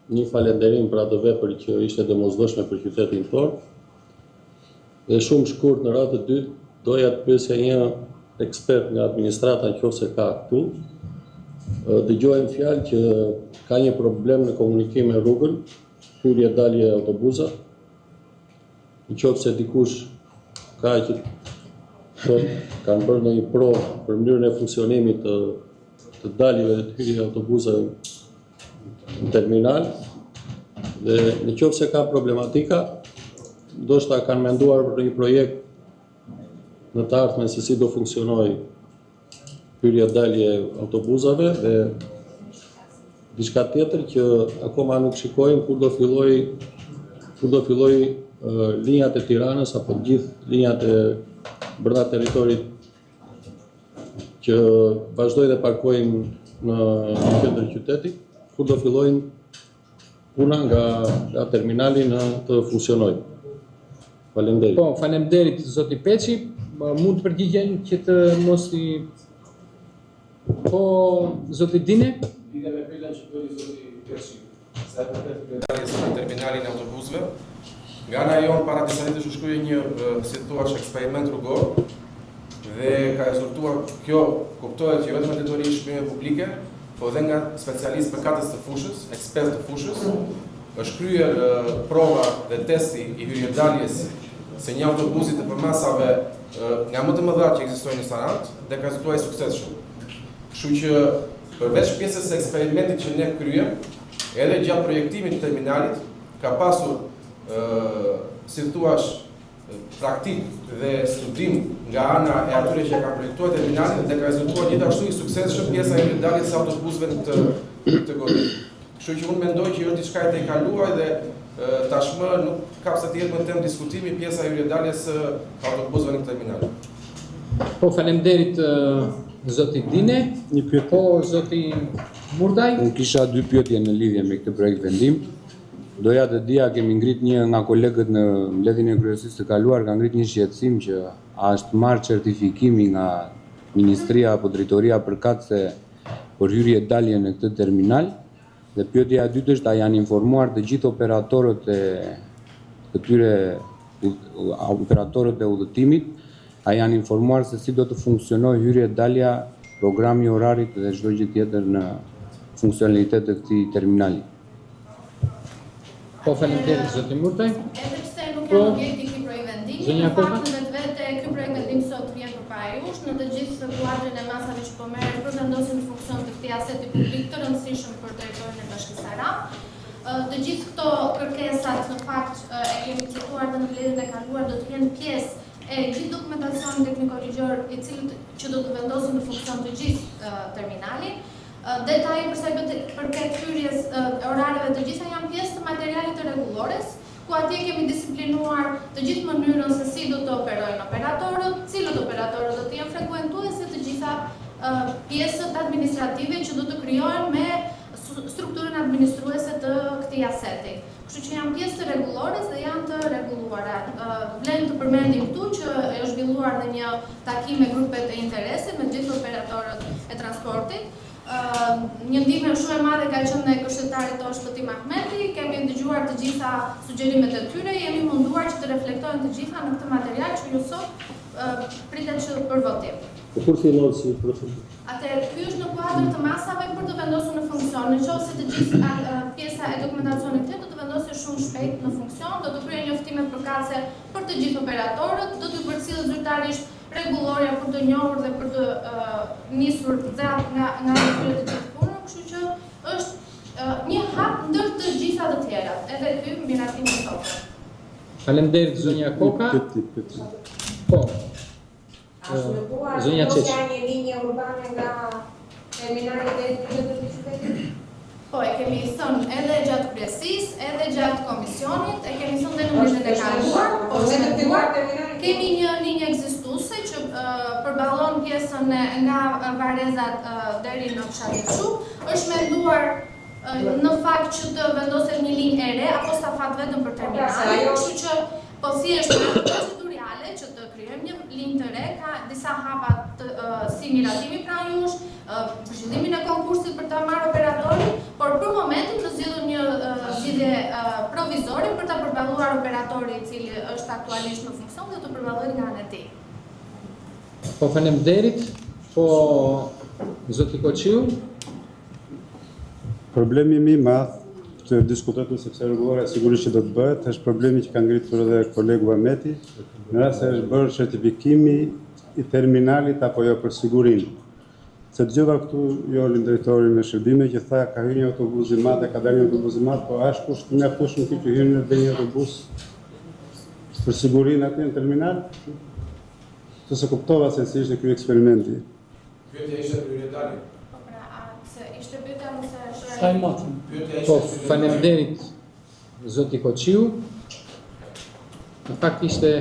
një falënderim për atë vepër që ishte domosdoshme për qytetin tonë. Dhe shumë shkurt në radhë të dytë, doja të pyesja një ekspert nga administrata nëse ka këtu. Dëgjojmë fjalë që ka një problem në komunikim me rrugën, hyrje dalje autobusa. Nëse dikush ka që kanë bërë ndonjë provë për mënyrën e funksionimit të daljeve dhe të hyrjeve autobusave në terminal, dhe nëse ka problematika, ndoshta kanë menduar për një projekt në të ardhmen se si do funksionojë hyrje dalje autobusave dhe diçka tjetër që akoma nuk shikojmë kur do filloj linjat e Tiranës apo gjithë linjat e brenda teritorit që vazhdoj dhe parkojnë në qendër qytetit, kur do fillojnë puna nga terminali në të funksionojë. Faleminderit. Po, faleminderit zoti Peçi, mund të përgjigjen që të mos i po zoti Dine? Lidhe me pyetjen që bëri zoti Peçi, sa e përket kryetarjes në terminalin e autobusëve, nga ana jonë para disa ditësh u shkrui një si thua eksperiment rrugor dhe ka rezultuar kjo kuptohet jo vetëm në detyrim shpërndimeve publike, por edhe nga specialistë përkatës të fushës, ekspertë të fushës, është kryer prova dhe testi i hyrjedaljes së një autobusi të përmasave nga më të mëdha që ekzistojnë në Sarand dhe ka rezultuar i suksesshëm. Kështu që përveç pjesës së eksperimentit që ne kryem, edhe gjatë projektimit të terminalit ka pasur si thuash praktik dhe studim nga ana e atyre që ka projektuar terminalin dhe ka rezultuar gjithashtu i suksesshëm pjesa e hyrjedaljes së autobusëve të godit. Kështu që unë mendoj që është diçka e tejkaluar dhe tashmë nuk ka pse të jetë më temë diskutimi pjesa e hyrjedaljes së autobusëve në terminal. Po faleminderit zoti Dine. Një pyetje. Po zoti Murdaj. Unë kisha 2 pyetje në lidhje me këtë projekt vendim. Doja të dija, kemi ngrit një nga kolegët në mbledhjen e kryesisë të kaluar, ka ngrit një shqetësim që a është marrë certifikimi nga Ministria apo Drejtoria përkatëse për hyrje dalje në këtë terminal. Dhe pyetja e dytë është, a janë informuar të gjithë operatorët e këtyre operatorët e udhëtimit, a janë informuar se si do të funksionojë hyrje dalja, programi orarit dhe çdo gjë tjetër në funksionalitet të këtij terminali. Po faleminderit zoti Murdaj. Edhe pse nuk janë objekti i këtij projekti vendimi, në fakt vetë ky projekt vendim sot vjen përpara jush në të gjithë kuadrin e masave që po merren për vendosin në funksion të këtij aseti publik të rëndësishëm për territorin e Bashkisë Sarand. Të gjithë këto kërkesat në fakt e kemi cituar dhe në mbledhjen e kaluar do të jenë pjesë e gjithë dokumentacionit tekniko-ligjor i cili që do të vendosin në funksion të gjithë terminalin. Detaje përsa i përket hyrjes orareve të gjitha janë pjesë të materialit të rregullores ku atje kemi disiplinuar të gjithë mënyrën se si do të operojnë operatorët, cilët operatorët do të jenë frekuentuese të gjitha pjesët administrative që do të krijohen me strukturën administruese të këtij aseti. Kështu që janë pjesë të rregullores dhe janë të rregulluara. Vlen të përmendim këtu që është zhvilluar dhe një takim me grupet e interese me gjithë operatorët e transportit. Një ndihmë shumë e madhe ka qenë nga këshilltari tonë Shpëtim Ahmeti, kemi dëgjuar të gjitha sugjerimet e tyre, jemi munduar që të reflektojnë të gjitha në këtë material që ju sot pritet që për votim. Kur fillon si procedurë? Atëherë, ky është në kuadër të masave për të vendosur në funksion. Nëse të gjithë pjesa e dokumentacionit do të vendosë shumë shpejt në funksion, do të kryejë njoftime përkatëse për të gjithë operatorët, do të përcjellë zyrtarisht rregulloria për të njohur dhe për të nisur dhe nga tyre të gjithë punën, kështu që është një hap ndër të gjitha të tjerat, edhe ky miratimi i sotme. Faleminderit zonja Koka. Po. Zonja Qesh. Një linje urbane nga terminali deri në qytetin e qytetit? Po, e kemi thënë edhe gjatë kryesisë, edhe gjatë komisionit, e kemi thënë dhe në mënyrën e kaluar, po kemi një linjë ekzistuese që përballon pjesën nga Varezat deri në Fshatëçu, është menduar në fakt që të vendoset një linjë e re apo stafat vetëm për terminalin, kështu që po thjesht procedurale që të krijojmë një linjë të re, ka disa hapa si miratimi pranë jush, zhvillimin e konkursit për ta marrë operatorin, por për momentin të zgjidhur një zgjidhje provizore për ta përballuar operatori i cili është aktualisht në funksion dhe të përballohet nga ana e tij. Po faleminderit. Po zoti Koçiu. Problemi më i madh që diskutohet në sepse rregulloria sigurisht që do të bëhet, është problemi që ka ngritur edhe kolegu Ahmeti, në rast se është bërë certifikimi i terminalit apo jo për sigurinë. Se dëgjova këtu Jolin drejtorin e shërbime që tha ka hyrë një autobus i madh, ka dalë një autobus i madh, po është kusht të mjaftueshëm që hyrë në një autobus për sigurinë aty në terminal? Se kuptova se si ishte ky eksperimenti. Pyetja ishte prioritare. Po, faleminderit zoti Koçiu. Në fakt ishte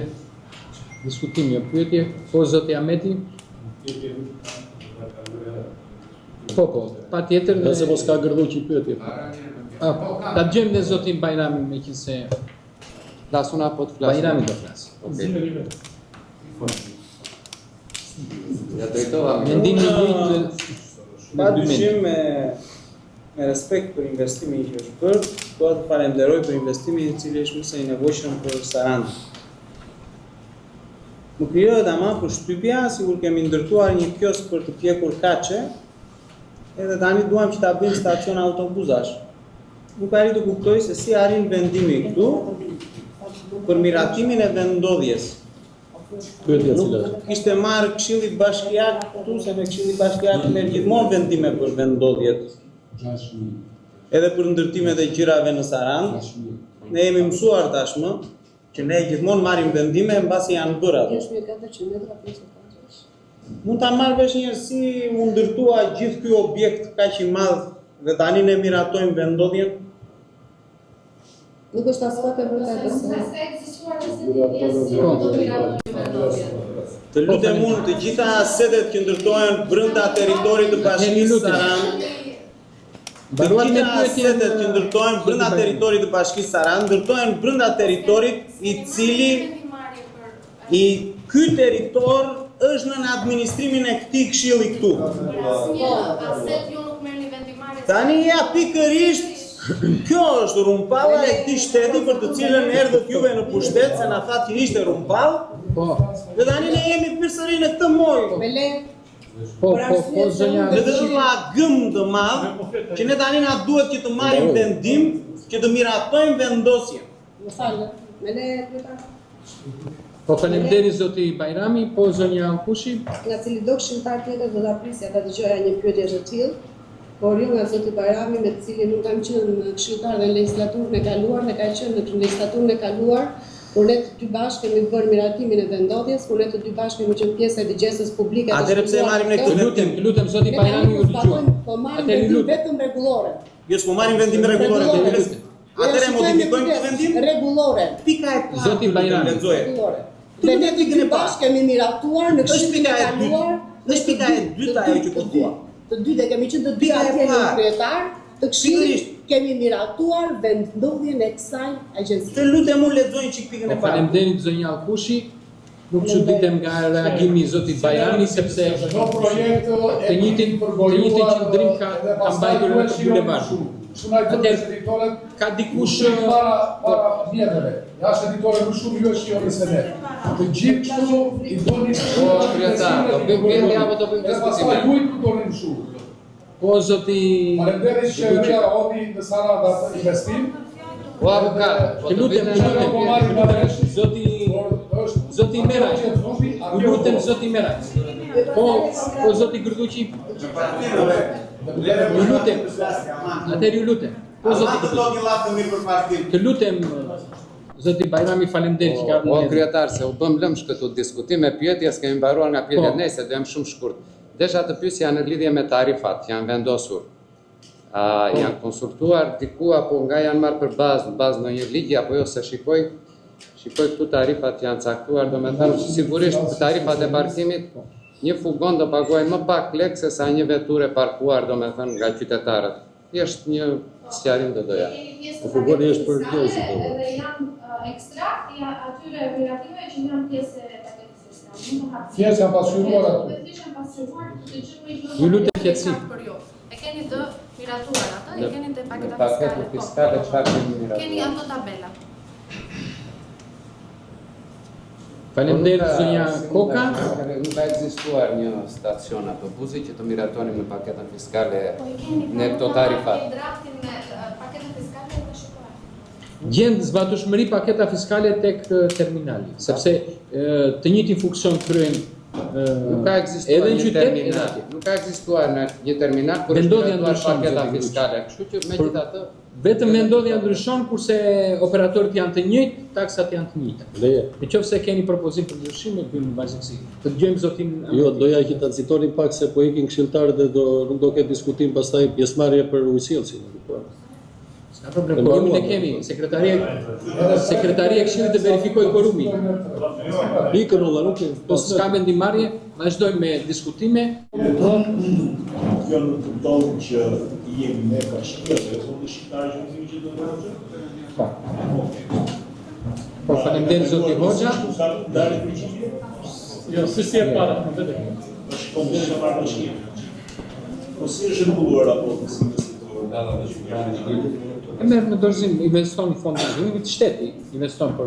diskutim, jo pyetje. Po zoti Ahmeti. Po, patjetër. Nëse mos ka gërdhu që i pyetje. Ta dëgjojmë dhe zotin Bajramin meqense Flasuna po të flasë. Bajrami do flas. Ja drejtova. Mendimi i Pa dyshim me respekt për investimin që është bërë, do të falenderoj për investimin i cili është mëse i nevojshëm për Sarandë. Më krijohet ama përshtypja, sigur kemi ndërtuar një kiosk për të pjekur kaçe, edhe tani duam që ta bëjmë stacion autobuzash. Nuk arrit të kuptoj se si arrin vendimi këtu për miratimin e vendodhjes. Nuk ishte marrë Këshilli Bashkiak këtu, se me Këshilli Bashkiak merr gjithmonë vendime për vendodhjet. Edhe për ndërtimet e gjirave në Sarandë, ne jemi mësuar tashmë që ne gjithmonë marrim vendime mbasi janë bërë ato. Mund ta marrë vesh një si u ndërtua gjithë ky objekt kaq i madh dhe tani ne miratojmë vendodhjen. Nuk është asfalt e vërtetë. Të lutem unë të gjitha asetet që ndërtohen brenda territorit të Bashkisë Sarandë, të gjitha asetet që ndërtohen brenda territorit të Bashkisë Sarandë, ndërtohen brenda territorit i cili ky territor është në administrimin e këtij këshilli këtu. Tani ja pikërisht kjo është rumpalla e këtij shteti për të cilën erdhët juve në pushtet se na thatë që ishte rumpall. Dhe tani ne jemi përsëri në këtë moj. Po, zonja. Në të lagëm të madh që ne tani na duhet që të marrim vendim që të miratojmë vendosjen. Më falë, me ne kryeta. Po faleminderit zoti Bajrami, po zonja Kushi. Nga cili do këshilltar tjetër do ta prisja ta dëgjoja një pyetje të tillë. Por jo nga zoti Bajrami me të cilin nuk kam qenë këshilltar dhe në legjislaturën e kaluar, dhe ka qenë në legjislaturën e kaluar, kur ne të dy bashkë kemi bërë miratimin e vendodhjes, kur ne të dy bashkë kemi qenë pjesë e digjesës publike. Atëherë pse marrim ne këtë vendim? Të lutem zoti Bajrami ju dëgjoj. Po marrim vendim vetëm rregullore. Jo, s'po marrim vendim rregullore. Atëre modifikojmë këtë vendim? Rregullore. Pika e parë. Zoti Bajrami. Rregullore. Dhe ne dy bashkë kemi miratuar në këshillin e kaluar. Është pika e dyta ajo që po thua. Të dytë kemi qenë të dy atje në kryetar, të këshillit kemi miratuar vendodhjen e kësaj agjencie. Të lutem unë lexoj çik pikën e parë. Faleminderit zonja Alkushi. Nuk çuditem nga reagimi i zotit Bajrami sepse të njëjtin qendrim ka mbajtur edhe për bulevardin. Atëherë ka dikush para vjetëve. Jashtë editore më shumë ju është jo nëse ne. Të gjithë kështu i doni kryetar, do bëjmë vende apo do bëjmë diskutime? Pastaj ju i doni më shumë. Po zoti Faleminderit që ju hodi në sala të investim. Po avokat, të lutem zoti Meraj. Ju lutem zoti Meraj. Po zoti Gërduqi. Ju lutem. Atëherë ju lutem. Po zoti Gërduqi. Të lutem zoti Bajrami, faleminderit që ka ardhur. Po kryetar, se u bëm lëmsh këtu diskutime, pyetje, s'kemi mbaruar nga pyetjet nesër, do jam shumë shkurt. Desha të pyesja në lidhje me tarifat, janë vendosur. Janë konsultuar diku apo nga janë marrë për bazë në një ligj apo jo, se shikoj këtu tarifat janë caktuar, do me thënë sigurisht tarifat e parkimit, një fugon do pagojnë më pak lek se sa një veturë e parkuar, do me thënë nga qytetarët. Thjesht një sqarim do doja. Fugoni është për njerëzit. Dhe janë ekstrakt atyre operative që janë pjesë e paketës fiskale. Thjesht janë pasqyruar aty. Ju lutem qetësi. E keni të miratuar atë, e keni të paketa Paketë fiskale, çfarë keni miratuar? Keni ato tabela. Faleminderit zonja Koka. Nuk ka ekzistuar një stacion autobusi që të miratonim në paketën fiskale në këto tarifat. Draftin me paketën fiskale e të shikuar. Gjend zbatueshmëri paketa fiskale tek terminali, sepse të njëjtin funksion kryejnë Nuk ka ekzistuar një terminal. Nuk ka ekzistuar në një terminal kur është vendosur paketa fiskale. Kështu që megjithatë vetëm vendodhja ndryshon kurse operatorët janë të njëjtë, taksat janë të njëjta. Nëse keni propozim për ndryshim, e bëjmë vazhdimsi. Të dëgjojmë zotin. Jo, doja që ta nxitoni pak se po ikin këshilltarët dhe nuk do ketë diskutim pastaj pjesëmarrje për ujësillsin. S'ka problem, korumin e kemi. Sekretaria e Këshillit të verifikoj korumin. Pikën olla nuk e. Po s'ka vendimarrje, vazhdojmë me diskutime. Kjo nuk kupton që jemi ne ka shkretë, unë shqiptarë që në që do të rëgjë? Po, faleminderit zoti Hoxha. Jo, si e para, në vete. është kondicionar në shqipë. Po si është rregulluar apo si investitorë data dhe shqiptarë? E merr në dorëzim, investon në fond të zhvillimit shteti, investon për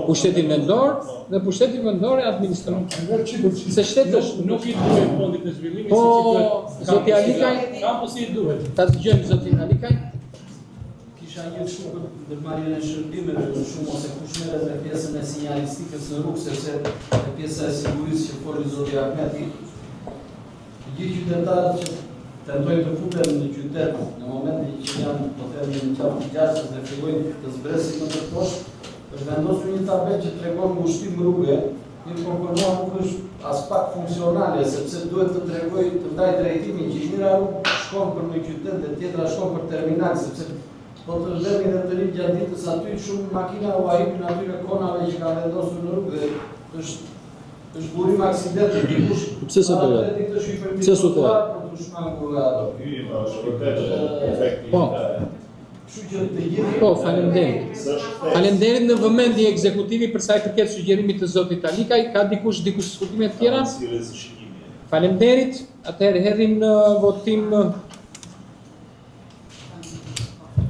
pushtetin vendor dhe pushteti vendor e administron. Se shteti është nuk i duhet fondit të zhvillimit. Po, zoti Alikaj, po si i duhet. Ta dëgjojmë zotin Alikaj. Kisha një shumë për ndërmarrjen e shërbimeve, shumë ose kush merret me pjesën e sinjalistikës në rrugë, sepse e pjesa e sigurisë që foli zoti Ahmeti, të gjithë qytetarët që tentojnë të futen në qytet në momentin që janë po themi në qafë të gjashtë dhe fillojnë të zbresin në të poshtë, është vendosur një tabelë që tregon ngushtim rrugë, një konkurma nuk është as pak funksionale, sepse duhet të tregoj të ndaj drejtimin që njëra rrugë shkon për në qytet dhe tjetra shkon për terminal, sepse po të vëmi dhe të një gjatë ditës aty shumë makina u ahipin atyre konave që ka vendosur në rrugë dhe është burim aksidente, dikush Pse s'e bëra? Pse s'u ka? Po. Po, faleminderit. Faleminderit në vëmendje ekzekutivi për sa i përket sugjerimit të zotit Alikaj, ka dikush diskutime të tjera? Faleminderit. Atëherë hedhim në votim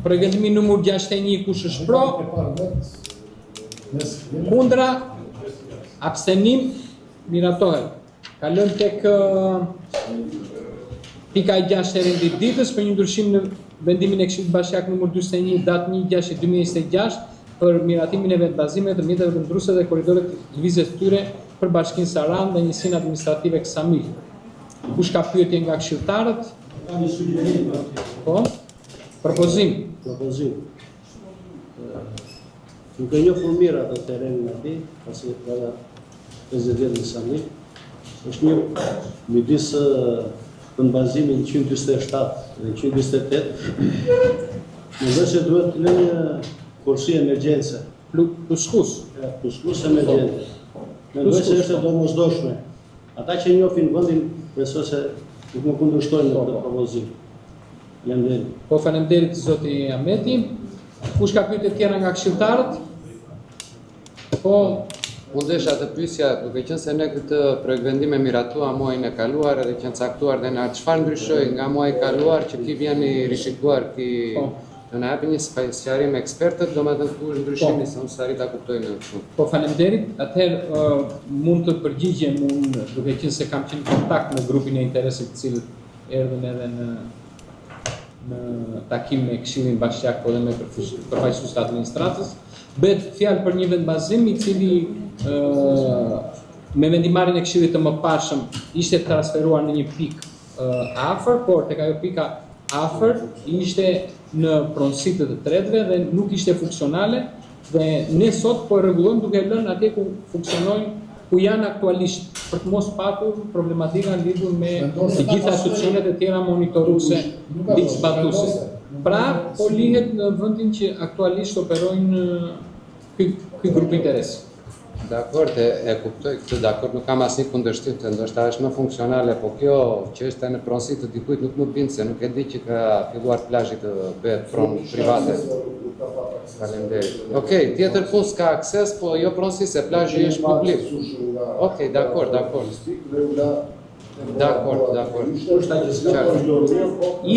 projektimi numër 61, kush është pro? Kundra? Abstenim? Miratohet. Kalojmë tek pika e 6 e rendit ditës për një ndryshim në vendimin e Këshillit Bashkiak numër 41 datë 1/6/2026 për miratimin e vendbazimeve të mjeteve lëndruese dhe korridoret lëvizjes të tyre për Bashkinë Saran dhe njësinë administrative Ksamil. Kush ka pyetje nga këshilltarët? Ka një sugjerim. Po. Propozim. Nuk e njohur mirë atë terrenin aty, pasi ka prezidenti Sami. Është një midis vendbazimin 147 dhe 148 Mendoj se duhet të lënë një kursi emergjence. Pluskus emergjente. Mendoj se është e domosdoshme. Ata që njohin vendin, besoj se nuk më kundërshtojnë në këtë propozim. Faleminderit. Po faleminderit zoti Ahmeti. Kush ka pyetje tjera nga këshilltarët? Po, Unë desha të pyesja, duke qenë se ne këtë projekt vendim e miratua muajin e kaluar edhe që caktuar dhe na çfarë ndryshoi nga muaji i kaluar që ki vjen i rishikuar ki të na japë një sqarim ekspertët, domethënë ku është ndryshimi se unë s'arrit ta kuptoj në këtë. Po faleminderit. Atëherë mund të përgjigjem unë duke qenë se kam qenë në kontakt me grupin e interesit të cilët erdhën edhe në takim me Këshillin Bashkiak po dhe me përfaqësues të administratës. Bëhet fjalë për një vendbazim i cili me vendimarrjen e Këshillit të mëparshëm ishte transferuar në një pikë afër, por tek ajo pika afër ishte në pronësitë të tretëve dhe nuk ishte funksionale dhe ne sot po rregullojmë duke lënë atje ku funksionojnë, ku janë aktualisht për të mos patur problematika lidhur me të gjitha institucionet e tjera monitoruese ligjzbatuese. Pra, po lihet në vendin që aktualisht operojnë ky grup interesi. Dakord, e kuptoj këtë, dakord, nuk kam asnjë kundërshtim se ndoshta është më funksionale, po kjo që është në pronësi të dikujt nuk më bind se nuk e di që ka filluar plazhi të bëhet pronë private. Faleminderit. Okej, tjetër punë s'ka akses, po jo pronësi se plazhi është publik. Okej, dakord.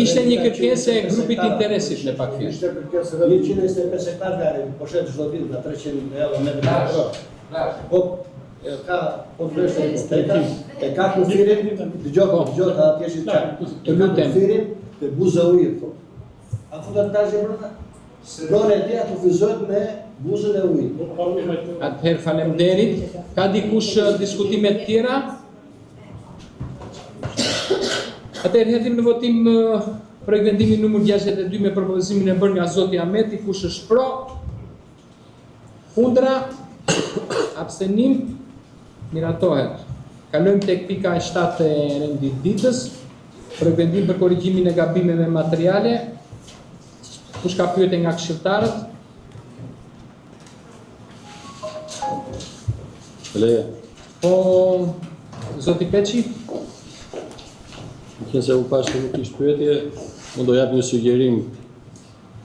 Ishte një kërkesë e grupit interesit në pak fjalë. Ishte kërkesë 125 hektarë po shet çdo ditë nga 300 euro me metrë. Po ka po vleshtë e ka kufirin, dëgjoj atje është çak. Të lutem. Kufirin te buza ujit po. A futet tazë brenda? Dore e tia kufizohet me buzën e ujit. Atëherë faleminderit. Ka dikush diskutime të tjera? Atëherë hedhim në votim projekt vendimi numër 62 me propozimin e bërë nga zoti Ahmeti, kush është pro? Kundra? Abstenim? Miratohet. Kalojmë tek pika e 7 e renditës, projekt vendim për korrigjimin e gabimeve materiale. Kush ka pyetje nga këshilltarët? Leja. Po, zoti Peçi? Nëse u pash nuk ishte pyetje, unë do jap një sugjerim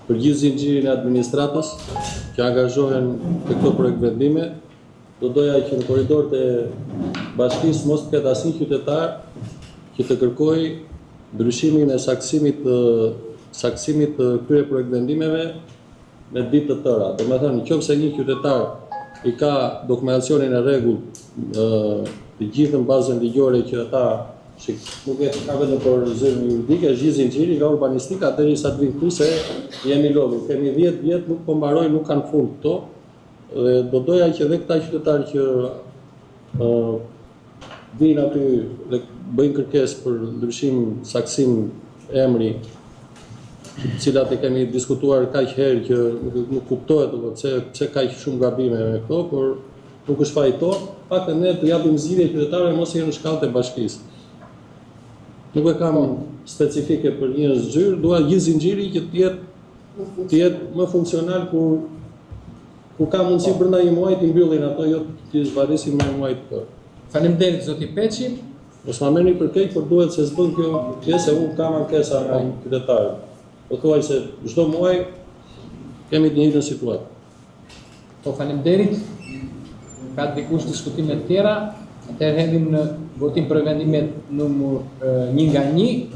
për gjithë zinxhirin e administratës që angazhohen në këto projekt vendime. Do doja që në korridorët e bashkisë mos të ketë asnjë qytetar që të kërkojë ndryshimin e saksimit të këtyre projekt vendimeve me ditë të tëra. Domethënë, nëse një qytetar i ka dokumentacionin e rregullt të gjithë në bazën ligjore që ata nuk e ka vetëm për zyrën juridike, është gjithë zinxhiri nga urbanistika derisa të vinë këtu se jemi lodhur. Kemi 10 vjet, nuk po mbarojnë, nuk kanë fund këto. Dhe do doja që edhe këta qytetarë që vinë aty dhe bëjnë kërkesë për ndryshim, saksim emri, të cilat e kemi diskutuar kaq herë që nuk kuptohet pse kaq shumë gabime me këto, por nuk është faji tonë, pak e ne të japim zgjidhje qytetarëve mos jenë në shkallët e bashkisë. Nuk e kam specifike për një zyrë, dua gjithë zinxhiri që të jetë më funksional ku ka mundësi brenda një muaji të mbyllin ato, jo të zbarisin me muaj të tërë. Faleminderit zoti Peçi. Mos ma merrni për keq, por duhet se s'bën kjo pjesë, unë kam ankesa nga qytetarët. Po thuaj se çdo muaj kemi të njëjtën situatë. Po faleminderit. Ka dikush diskutime të tjera? Atëherë hedhim në votim për vendimet numër 1 nga 1.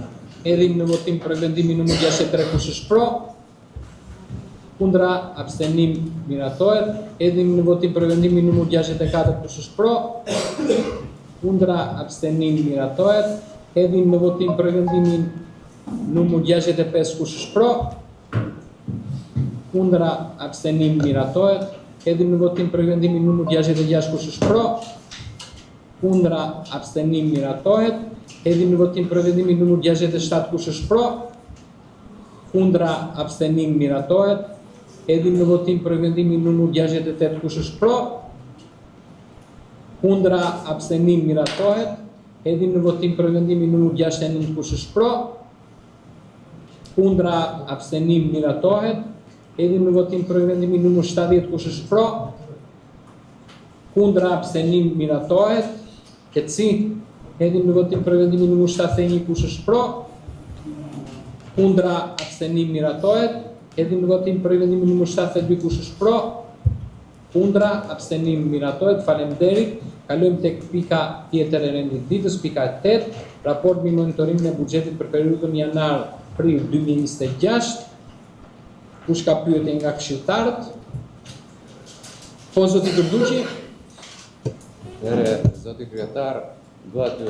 Hedhim në votim për vendimin numër 63 kush është pro? Kundra, abstenim, miratohet. Hedhim në votim për vendimin numër 64 kush është pro? Kundra, abstenim, miratohet. Hedhim në votim për vendimin numër 65 kush është pro? Kundra, abstenim, miratohet. Hedhim në votim për vendimin numër 66 kush është pro? Kundra, abstenim, miratohet. Hedhim në votim për vendimin numër 67 kush është pro? Kundra, abstenim, miratohet. Hedhim në votim për vendimin numër 68 kush është pro? Kundra, abstenim, miratohet. Hedhim në votim për vendimin numër 69 kush është pro? kundra, abstenim, miratohet. Hedhim në votim për vendimin numër 70, kush është pro? Kundra, abstenim, miratohet. Ketësi, hedhim në votim për vendimin numër 71, kush është pro? Kundra, abstenim, miratohet. Hedhim në votim për vendimin numër 72, kush është pro? Kundra, abstenim, miratohet. Faleminderit. Kalojmë tek pika tjetër e rendit ditës, pika 8, raport mbi monitorimin e buxhetit për periudhën janar-prill 2026. Kush ka pyetje nga këshilltarët? Po, zoti Gërduqi. Zoti kryetar, dua të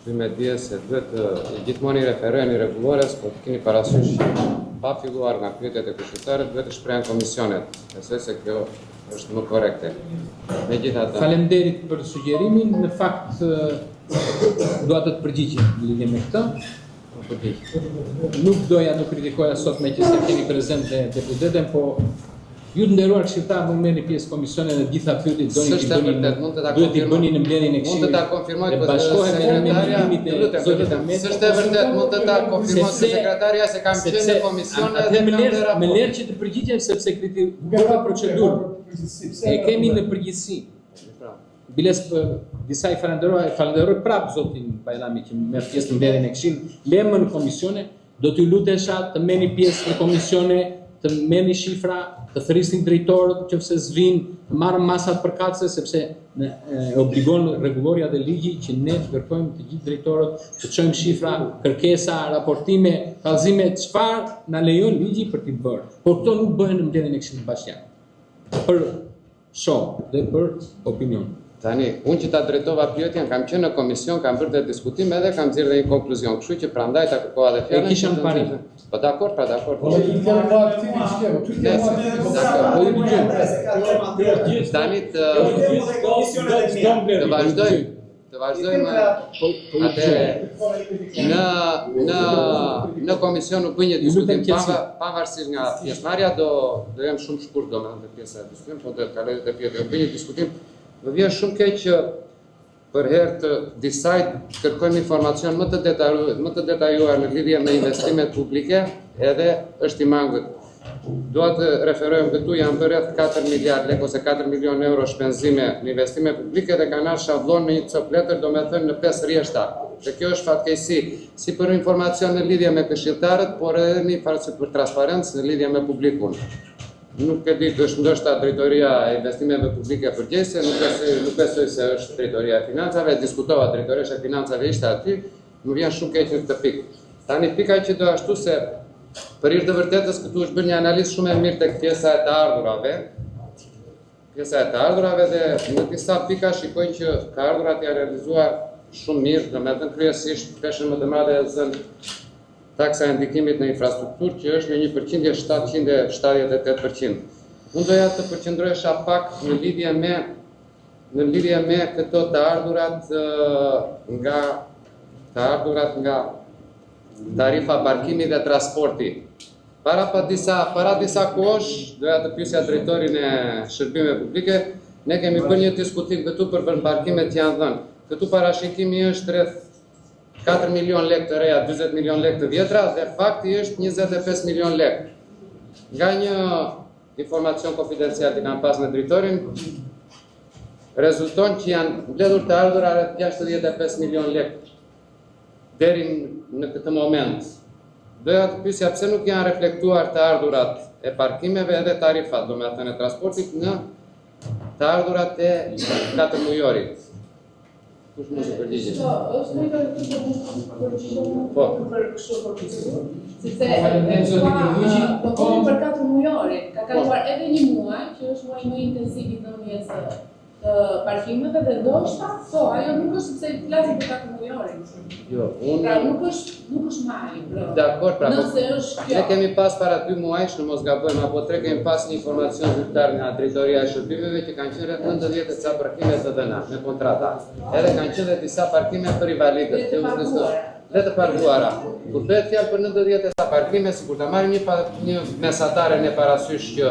bëj me dije se duhet gjithmonë i referoheni rregullores, por të keni parasysh pa filluar nga pyetjet e këshilltarëve duhet të shprehen komisionet. Besoj se kjo është më korekte. Megjithatë, faleminderit për sugjerimin, në fakt dua të përgjigjem në lidhje me këtë. Nuk doja të kritikoja sot me që se keni prezent dhe deputetën, po ju të nderuar këshilltarë mund merrni pjesë komisione dhe gjitha pyetjet doni t'i bëni. Duhet t'i bëni në mbledhjen e këshillit. Mund të ta konfirmoj po bashkohet me mendimin e zotit Ahmet. S'është e vërtet, mund të ta konfirmoj se sekretaria se kam qenë në komision edhe me lërë që të përgjigjem sepse kritikova procedurë. E kemi në përgjithësi. Biles disa i falenderoj prapë zotin Bajrami që merr pjesë në mbledhjen e këshillit. Lemë në komisione, do t'ju lutesha të merrni pjesë në komisione, të merrni shifra, të thrisni drejtorët nëse zvin, të marrëm masat përkatëse sepse e obligon rregulloria dhe ligji që ne të kërkojmë të gjithë drejtorët të çojmë shifra, kërkesa, raportime, kallëzime, çfarë na lejon ligji për t'i bërë. Por këto nuk bëhen në mbledhjen e këshillit bashkiak. Për shoh dhe për opinion. Tani, unë që ta drejtova pyetjen, kam qenë në komision, kam bërë dhe diskutim edhe kam zirë dhe një konkluzion. Kështu që prandaj ta kërkova dhe fjallën. E kisha në parim. Po dakord, pra dakord. Tani të vazhdojmë atë në komision nuk bëjnë një diskutim pavarësisht nga pjesëmarrja do jem shumë shkurt domethënë te pjesa e diskutimit, po do të kaloj te pjesa e bëjnë një diskutim. Më vjen shumë keq që për herë të disaj kërkojmë informacion më të detajuar në lidhje me investimet publike, edhe është i mangët. Dua të referojmë këtu, janë bërë rreth 4 miliard lekë ose 4 milion euro shpenzime në investime publike dhe kanë ardhur shavllon në një cop letër, domethënë në 5 rrjeshta. Dhe kjo është fatkeqësi, si për informacion në lidhje me këshilltarët, por edhe një farë për transparencë në lidhje me publikun. Nuk e di, është ndoshta drejtoria e investimeve publike përgjithëse, nuk besoj se është drejtoria e financave, diskutova drejtoria e financave ishte aty, më vjen shumë keq në këtë pikë. Tani pika që do ashtu se për hir të vërtetës këtu është bërë një analizë shumë e mirë tek pjesa e të ardhurave. Pjesa e të ardhurave dhe në disa pika shikojnë që të ardhurat janë realizuar shumë mirë, domethënë kryesisht peshën më të madhe e zënë taksa e ndikimit në infrastrukturë që është në një përqindje 778%. Unë doja të përqendrohesha pak në lidhje me këto të ardhurat nga tarifa parkimi dhe transporti. Para disa kohësh, doja të pyesja drejtorin e shërbimeve publike, ne kemi bërë një diskutim këtu për parkimet që janë dhënë. Këtu parashikimi është rreth 4 milion lekë të reja, 20 milion lekë të vjetra, dhe fakti është 25 milion lekë. Nga një informacion konfidencial që kam pas në drejtorin, rezulton që janë mbledhur të ardhura rreth 65 milion lekë deri në këtë moment. Doja të pyesja pse nuk janë reflektuar të ardhurat e parkimeve edhe tarifat, domethënë e transportit në të ardhurat e 4 mujorit. Kush mund të përgjigjë? Është një Po. Për kështu përgjigje. Sepse dokumenti për 4 mujorit ka kaluar edhe një muaj, që është muaji më intensiv i dhënies të parkimeve dhe ndoshta, po, ajo nuk është sepse flasim për 4 mujorin. Jo, unë Pra nuk është maji. Dakor, pra. Nëse është kjo. Ne kemi pas para 2 muajsh, në mos gabojmë, apo 3 kemi pas një informacion zyrtar nga drejtoria e shërbimeve që kanë qenë rreth 90 e ca parkime të dhëna me kontrata. Edhe kanë qenë disa parkime për invalidët, dhe të paguara. Kur bëhet fjalë për 90 e ca parkime, sikur ta marrim një mesatare në parasysh që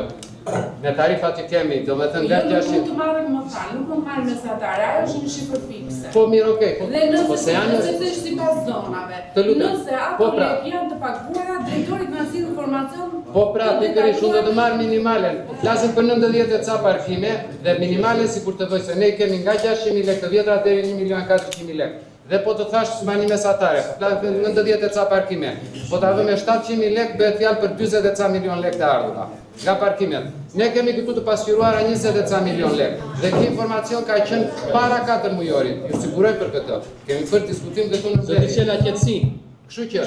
me tarifat që kemi, domethënë nga 600. Nuk mund të marrim më fal, nuk mund të marrim mesatare, ajo është një shifër fikse. Po mirë, okay. Dhe nëse është sipas zonave. Nëse ato janë të paguara, drejtori do na sill informacion. Po pra, pikërisht, unë do të marr minimalen. Flasim për 90 e ca parkime dhe minimalen si kur të vëj se ne kemi nga 600.000 lekë të vjetra deri 1.400.000 lekë. Dhe po të thash smani mesatare, flasim për 90 e ca parkime. Po ta vëmë 700.000 lekë bëhet fjalë për 40 e ca milion lekë të ardhura nga parkimet. Ne kemi këtu të pasqyruara 20 e ca milion lekë. Dhe këtë informacion ka qenë para 4 mujorit. Ju siguroj për këtë. Kemi për diskutim këtu në Zoti Qela qetësi. Kështu që,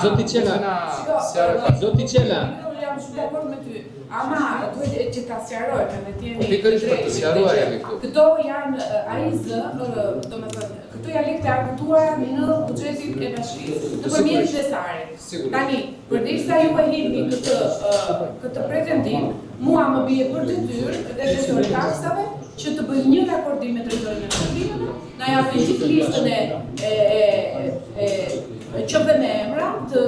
Zoti Qela. Zoti Qela. Jam shumë dakord me ty. Ama duhet që ta sqarojmë edhe ti jemi. Pikërisht për të sqaruar jemi këtu. Këto janë AIZ, domethënë, këto janë lekë të argëtuara në buxhetin e bashkisë, nëpërmjet shtesarit. Tani, përderisa ju e hidhni këtë pretendim, mua më bie për detyrë dhe drejtori taksave që të bëj një raportim me drejtorin e shërbimeve, na japin gjithë listën e qëve me emra të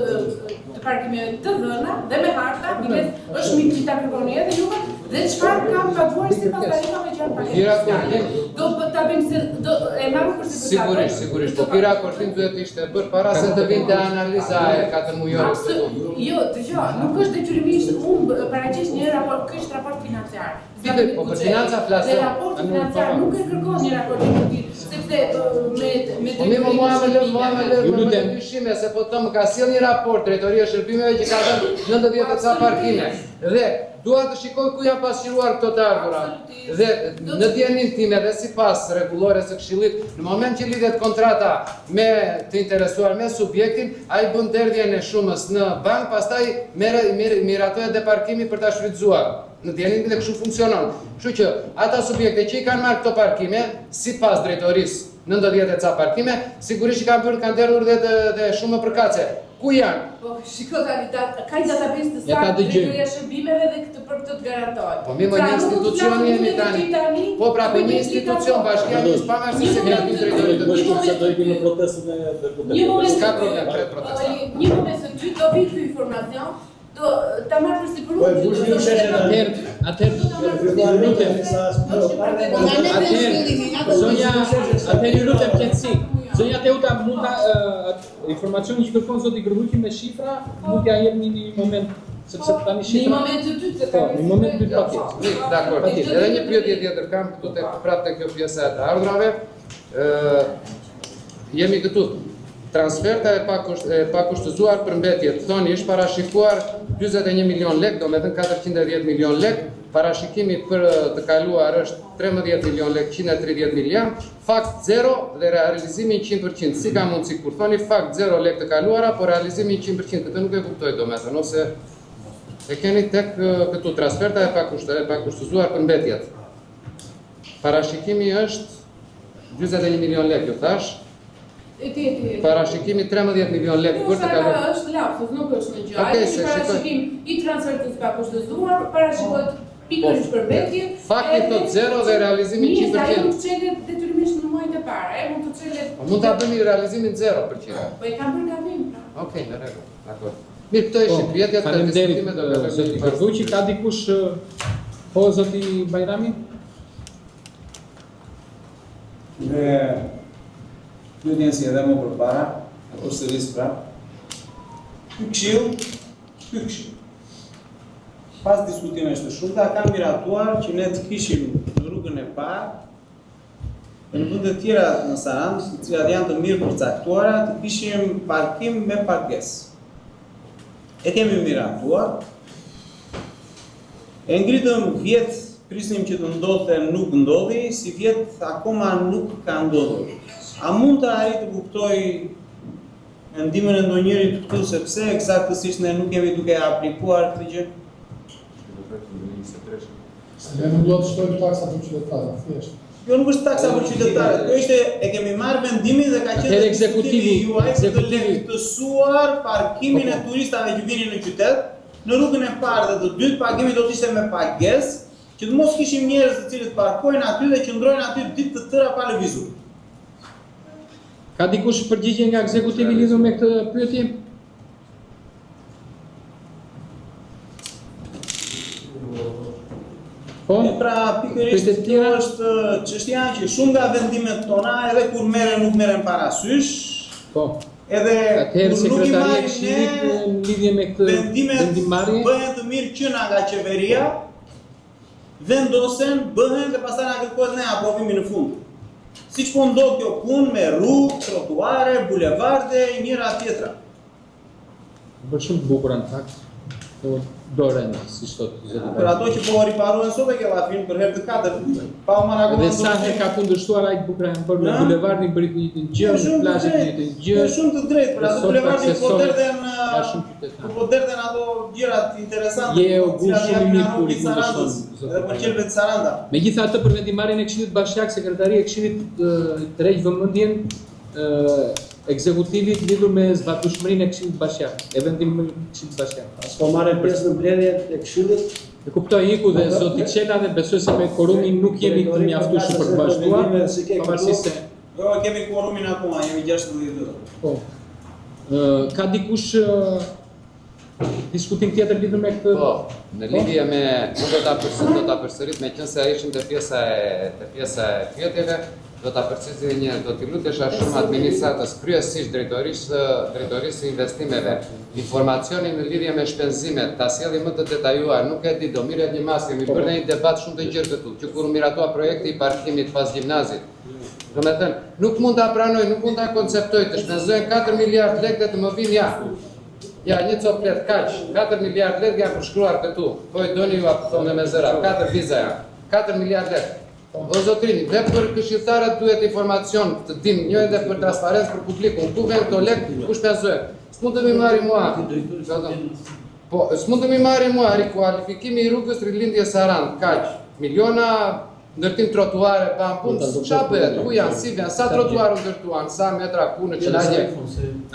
parkimeve të dhëna dhe me harta, bilet është mi që ta kërkoni edhe juve dhe çfarë kam paguar sipas tarifave që janë paguar. Do ta bëjmë se do e marrë për sigurisht. Po ky raportim duhet ishte bërë para se të vinte analiza e 4 mujorit të vonë. Jo, dëgjoj, nuk është detyrimisht unë paraqes një raport, ky është raport financiar. Po për financa flasë. Dhe raport financiar nuk e kërkon një raport të tillë, sepse me mua më lë dyshime se po të më ka sjell një raport drejtoria e shërbimeve që ka dhënë 90 e ca parkime. Dhe dua të shikoj ku janë pasqyruar këto të ardhura. Dhe në dijenin time dhe sipas rregullores së Këshillit, në moment që lidhet kontrata me të interesuar me subjektin, ai bën derdhjen e shumës në bank, pastaj miratohet deparkimi për ta shfrytzuar. Në dijenin dhe kështu funksionon. Kështu që ata subjekte që i kanë marrë këto parkime, sipas drejtorisë 90 e ca parkime, sigurisht i kanë derur dhe shumë përkatëse. Ku janë? Po, shiko tani, ka një database të saktë drejtoria e shërbimeve dhe këtë për këtë të garantoj. Po mi më një institucion jemi tani. Po pra për një institucion bashkia njës pavarësisht se kemi drejtorit të bashkisë. Do ikim në protestën e deputetëve. S'ka problem, pret protesta. Një moment se ty do vi ky informacion, do ta marr për sipër. Atëherë lutem qetësi. Zonja Teuta mund ta informacioni që kërkon zoti Gërbuqi me shifra, mund t'ja jep një moment sepse tani shifra. Në moment të dytë se ka. Në moment të dytë pakisht. Dakor. Edhe një pyetje tjetër kam këtu prapë te kjo pjesa e të ardhurave. Jemi këtu. Transferta e pakushtëzuar për mbetje, thoni është parashikuar 41 milion lekë, do me thënë 410 milion lekë, parashikimi për të kaluar është 13 milion lekë, 130 milion, fakt 0 dhe realizimi 100%. Si ka mundësi kur thoni fakt 0 lekë të kaluara, por realizimi 100%, këtë nuk e kuptoj do me thënë, ose e keni tek këtu transferta e pakushtëzuar për mbetjet. Parashikimi është 41 milion lekë, ju thash, parashikimi 13 milion lekë për të kaluar. Është lapsus, nuk është në gjë. Ai parashikim i transfertit pakushtëzuar parashikohet pikërisht për mbetje. Fakti thot 0 dhe realizimi 100%. Ai nuk çelet detyrimisht në muajin e parë, ai mund të çelet. Mund ta bëni realizimin 0%. Po e kam bërë gabim. Okej, në rregull. Dakor. Mirë, këto ishin pyetjet për diskutimin do të zoti Gërbuqi, ka dikush po zoti Bajrami? Pyetjen si edhe më përpara, apo sërish pra. Ky këshill. Pas diskutimesh të shumta kam miratuar që ne të kishim në rrugën e parë, në vende të tjera në Sarandë, të cilat janë të mirë përcaktuara, të kishim parkim me pagesë. E kemi miratuar. E ngritëm vjet, prisnim që të ndodhte, nuk ndodhi, si vjet akoma nuk ka ndodhur. A mund të arrit të kuptoj mendimin e ndonjërit këtu sepse eksaktësisht ne nuk jemi duke aplikuar këtë gjë? Ne nuk do të shtojmë taksa për qytetarët, thjesht. Jo, nuk është taksa për qytetarët. Kjo ishte e kemi marrë vendimin dhe ka qenë ekzekutivi juaj të lehtësuar parkimin e turistave që vinin në qytet. Në rrugën e parë dhe të dytë pagimi do të ishte me pagesë, që të mos kishim njerëz të cilët parkojnë aty dhe qëndrojnë aty ditë të tëra pa lëvizur. Ka dikush përgjigje nga ekzekutivi lidhur me këtë pyetje? Po, pra pikërisht kjo është çështja që shumë nga vendimet tona edhe kur merren nuk merren parasysh. Po. Edhe nuk I marrin në lidhje me këtë vendimmarrje, bëhen të mirë qëna nga qeveria, vendosen, bëhen dhe pastaj na kërkohet ne aprovimin në fund. Siç po ndodh kjo punë me rrugë, trotuare, bulevarde, I njëra tjetra. Bërë shumë të bukura në fakt, po dorën, si thotë zoti. Për ato që po riparohen sot e ke llafin për herë të katërt. Pa u marrë Dhe sa herë ka kundërshtuar ai të bukura janë bërë në bulevardin bëri të njëjtën gjë, në plazhin të njëjtën gjë. Është shumë të drejtë, për ato bulevardin po shumë qytetar. po derdhen ato gjërat interesante. Je u bë shumë I mirë kur I kundërshton. Edhe për qelbet Saranda. Megjithatë për vendimarrjen e Këshillit Bashkiak, sekretaria e Këshillit tërheq vëmendjen ekzekutivit lidhur me zbatueshmërinë e Këshillit Bashkiak, e vendimit të Këshillit Bashkiak. S'po marrë pjesë në mbledhjet e Këshillit. E kuptoj iku dhe zoti Çela dhe besoj se me korumin nuk jemi të mjaftueshëm për të bashkuar, pavarësisht se Jo, kemi korumin akoma, jemi 62. Po. Ka dikush diskutim tjetër lidhur me këtë? Po, në lidhje me do ta përsërit meqense ishim te pjesa e pyetjeve, do ta përsërisë një herë, do t'i lutesha shumë administratës, kryesisht drejtorisë investimeve, informacionin në lidhje me shpenzimet, ta sjellni më të detajuar, nuk e di, do mirret një mas, kemi bërë një debat shumë të gjerë këtu, që kur u miratua projekti I parkimit pas gjimnazit. Do me thënë, nuk mund ta pranoj, nuk mund ta konceptoj, të shpenzojnë 4 miliard lekë dhe të më vinë ja, një coplet kaq, 4 miliard lekë janë përshkruar këtu, po I doni ju thonë me zëra, 4 viza janë, 4 miliard lekë. O zotrini, dhe për këshilltarët duhet informacion të dim, një edhe për transparencë për publikun, ku vjen këto lekë, ku shpenzohet. S'mund të më marri mua. Po, s'mund të më marri mua rikualifikimi I rrugës Rilindje Sarand, kaq, miliona ndërtim trotuare pa punë, ç'a bëhet? Ku janë, si vjen, sa trotuar u ndërtuan, sa metra ku në çelagje.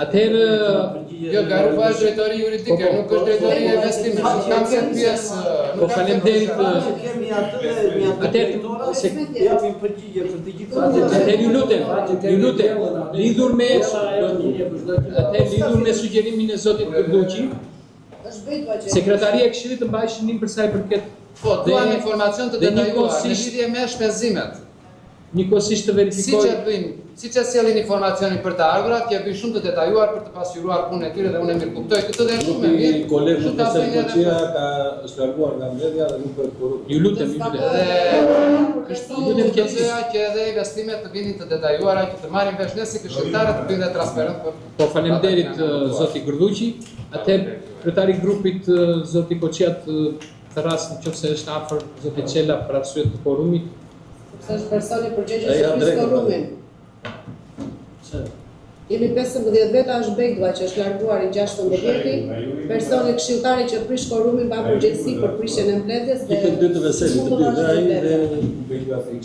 Atëherë jo garuar drejtori juridike, nuk është drejtori e investimit, nuk kam se pjesë. Po faleminderit. Atëherë se japim përgjigje për të gjithë. Atëherë ju lutem, lidhur me sugjerimin e zotit Kurduqi, sekretaria e Këshillit të mbajë shënim për sa I përket Po, duam informacion të detajuar në lidhje me shpenzimet. Njëkohësisht të verifikoj. Siç e sjellin informacionin për të ardhurat, je bëj shumë të detajuar për të pasqyruar punën e tyre dhe unë mirë kuptoj këtë dhe shumë mirë. Kolegu Pesen Koçia ka shlarguar nga mbledhja dhe nuk është korrupt. Ju lutem. Dhe kështu lutem që edhe investimet të vinin të detajuara, që të marrin vesh ne si këshilltarë të bëjnë transparent. Po faleminderit zoti Kurduqi. Atëherë kryetari I grupit zoti Koçia të rast nëse është afër zoti Çela për arsye të korumit. Sepse është personi përgjegjës për korumin. Jemi 15 veta është Begdua që është larguar I 16-ti, personi këshilltari që prish korumin pa përgjegjësi për prishjen e mbledhjes dhe Këtë dy të veseli, të dy dhe ai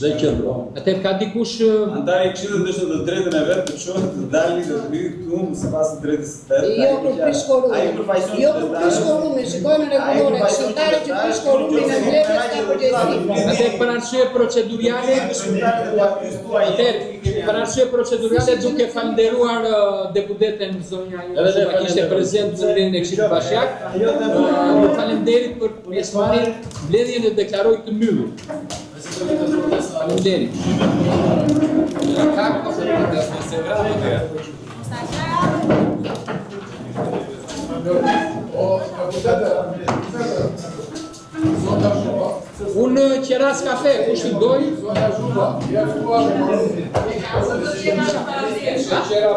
dhe qendro. Atëherë ka dikush Antari I Këshillit është në drejtën e vet të çohet të dalë dhe të hyjë këtu sipas drejtës së vet. Jo për prish korumin. Jo për prish korumin, shikojnë rregullore, këshilltari që prish korumin e mbledhjes ka përgjegjësi. Atëherë për arsye procedurale, për arsye procedurale duke falënderuar deputeten zonja Joshua që ishte prezent në mbledhjen e Këshillit Bashkiak. Faleminderit për pjesëmarrjen, mbledhjen e deklaroj të mbyllur. Faleminderit. Unë qeras kafe, kush I doj? Qera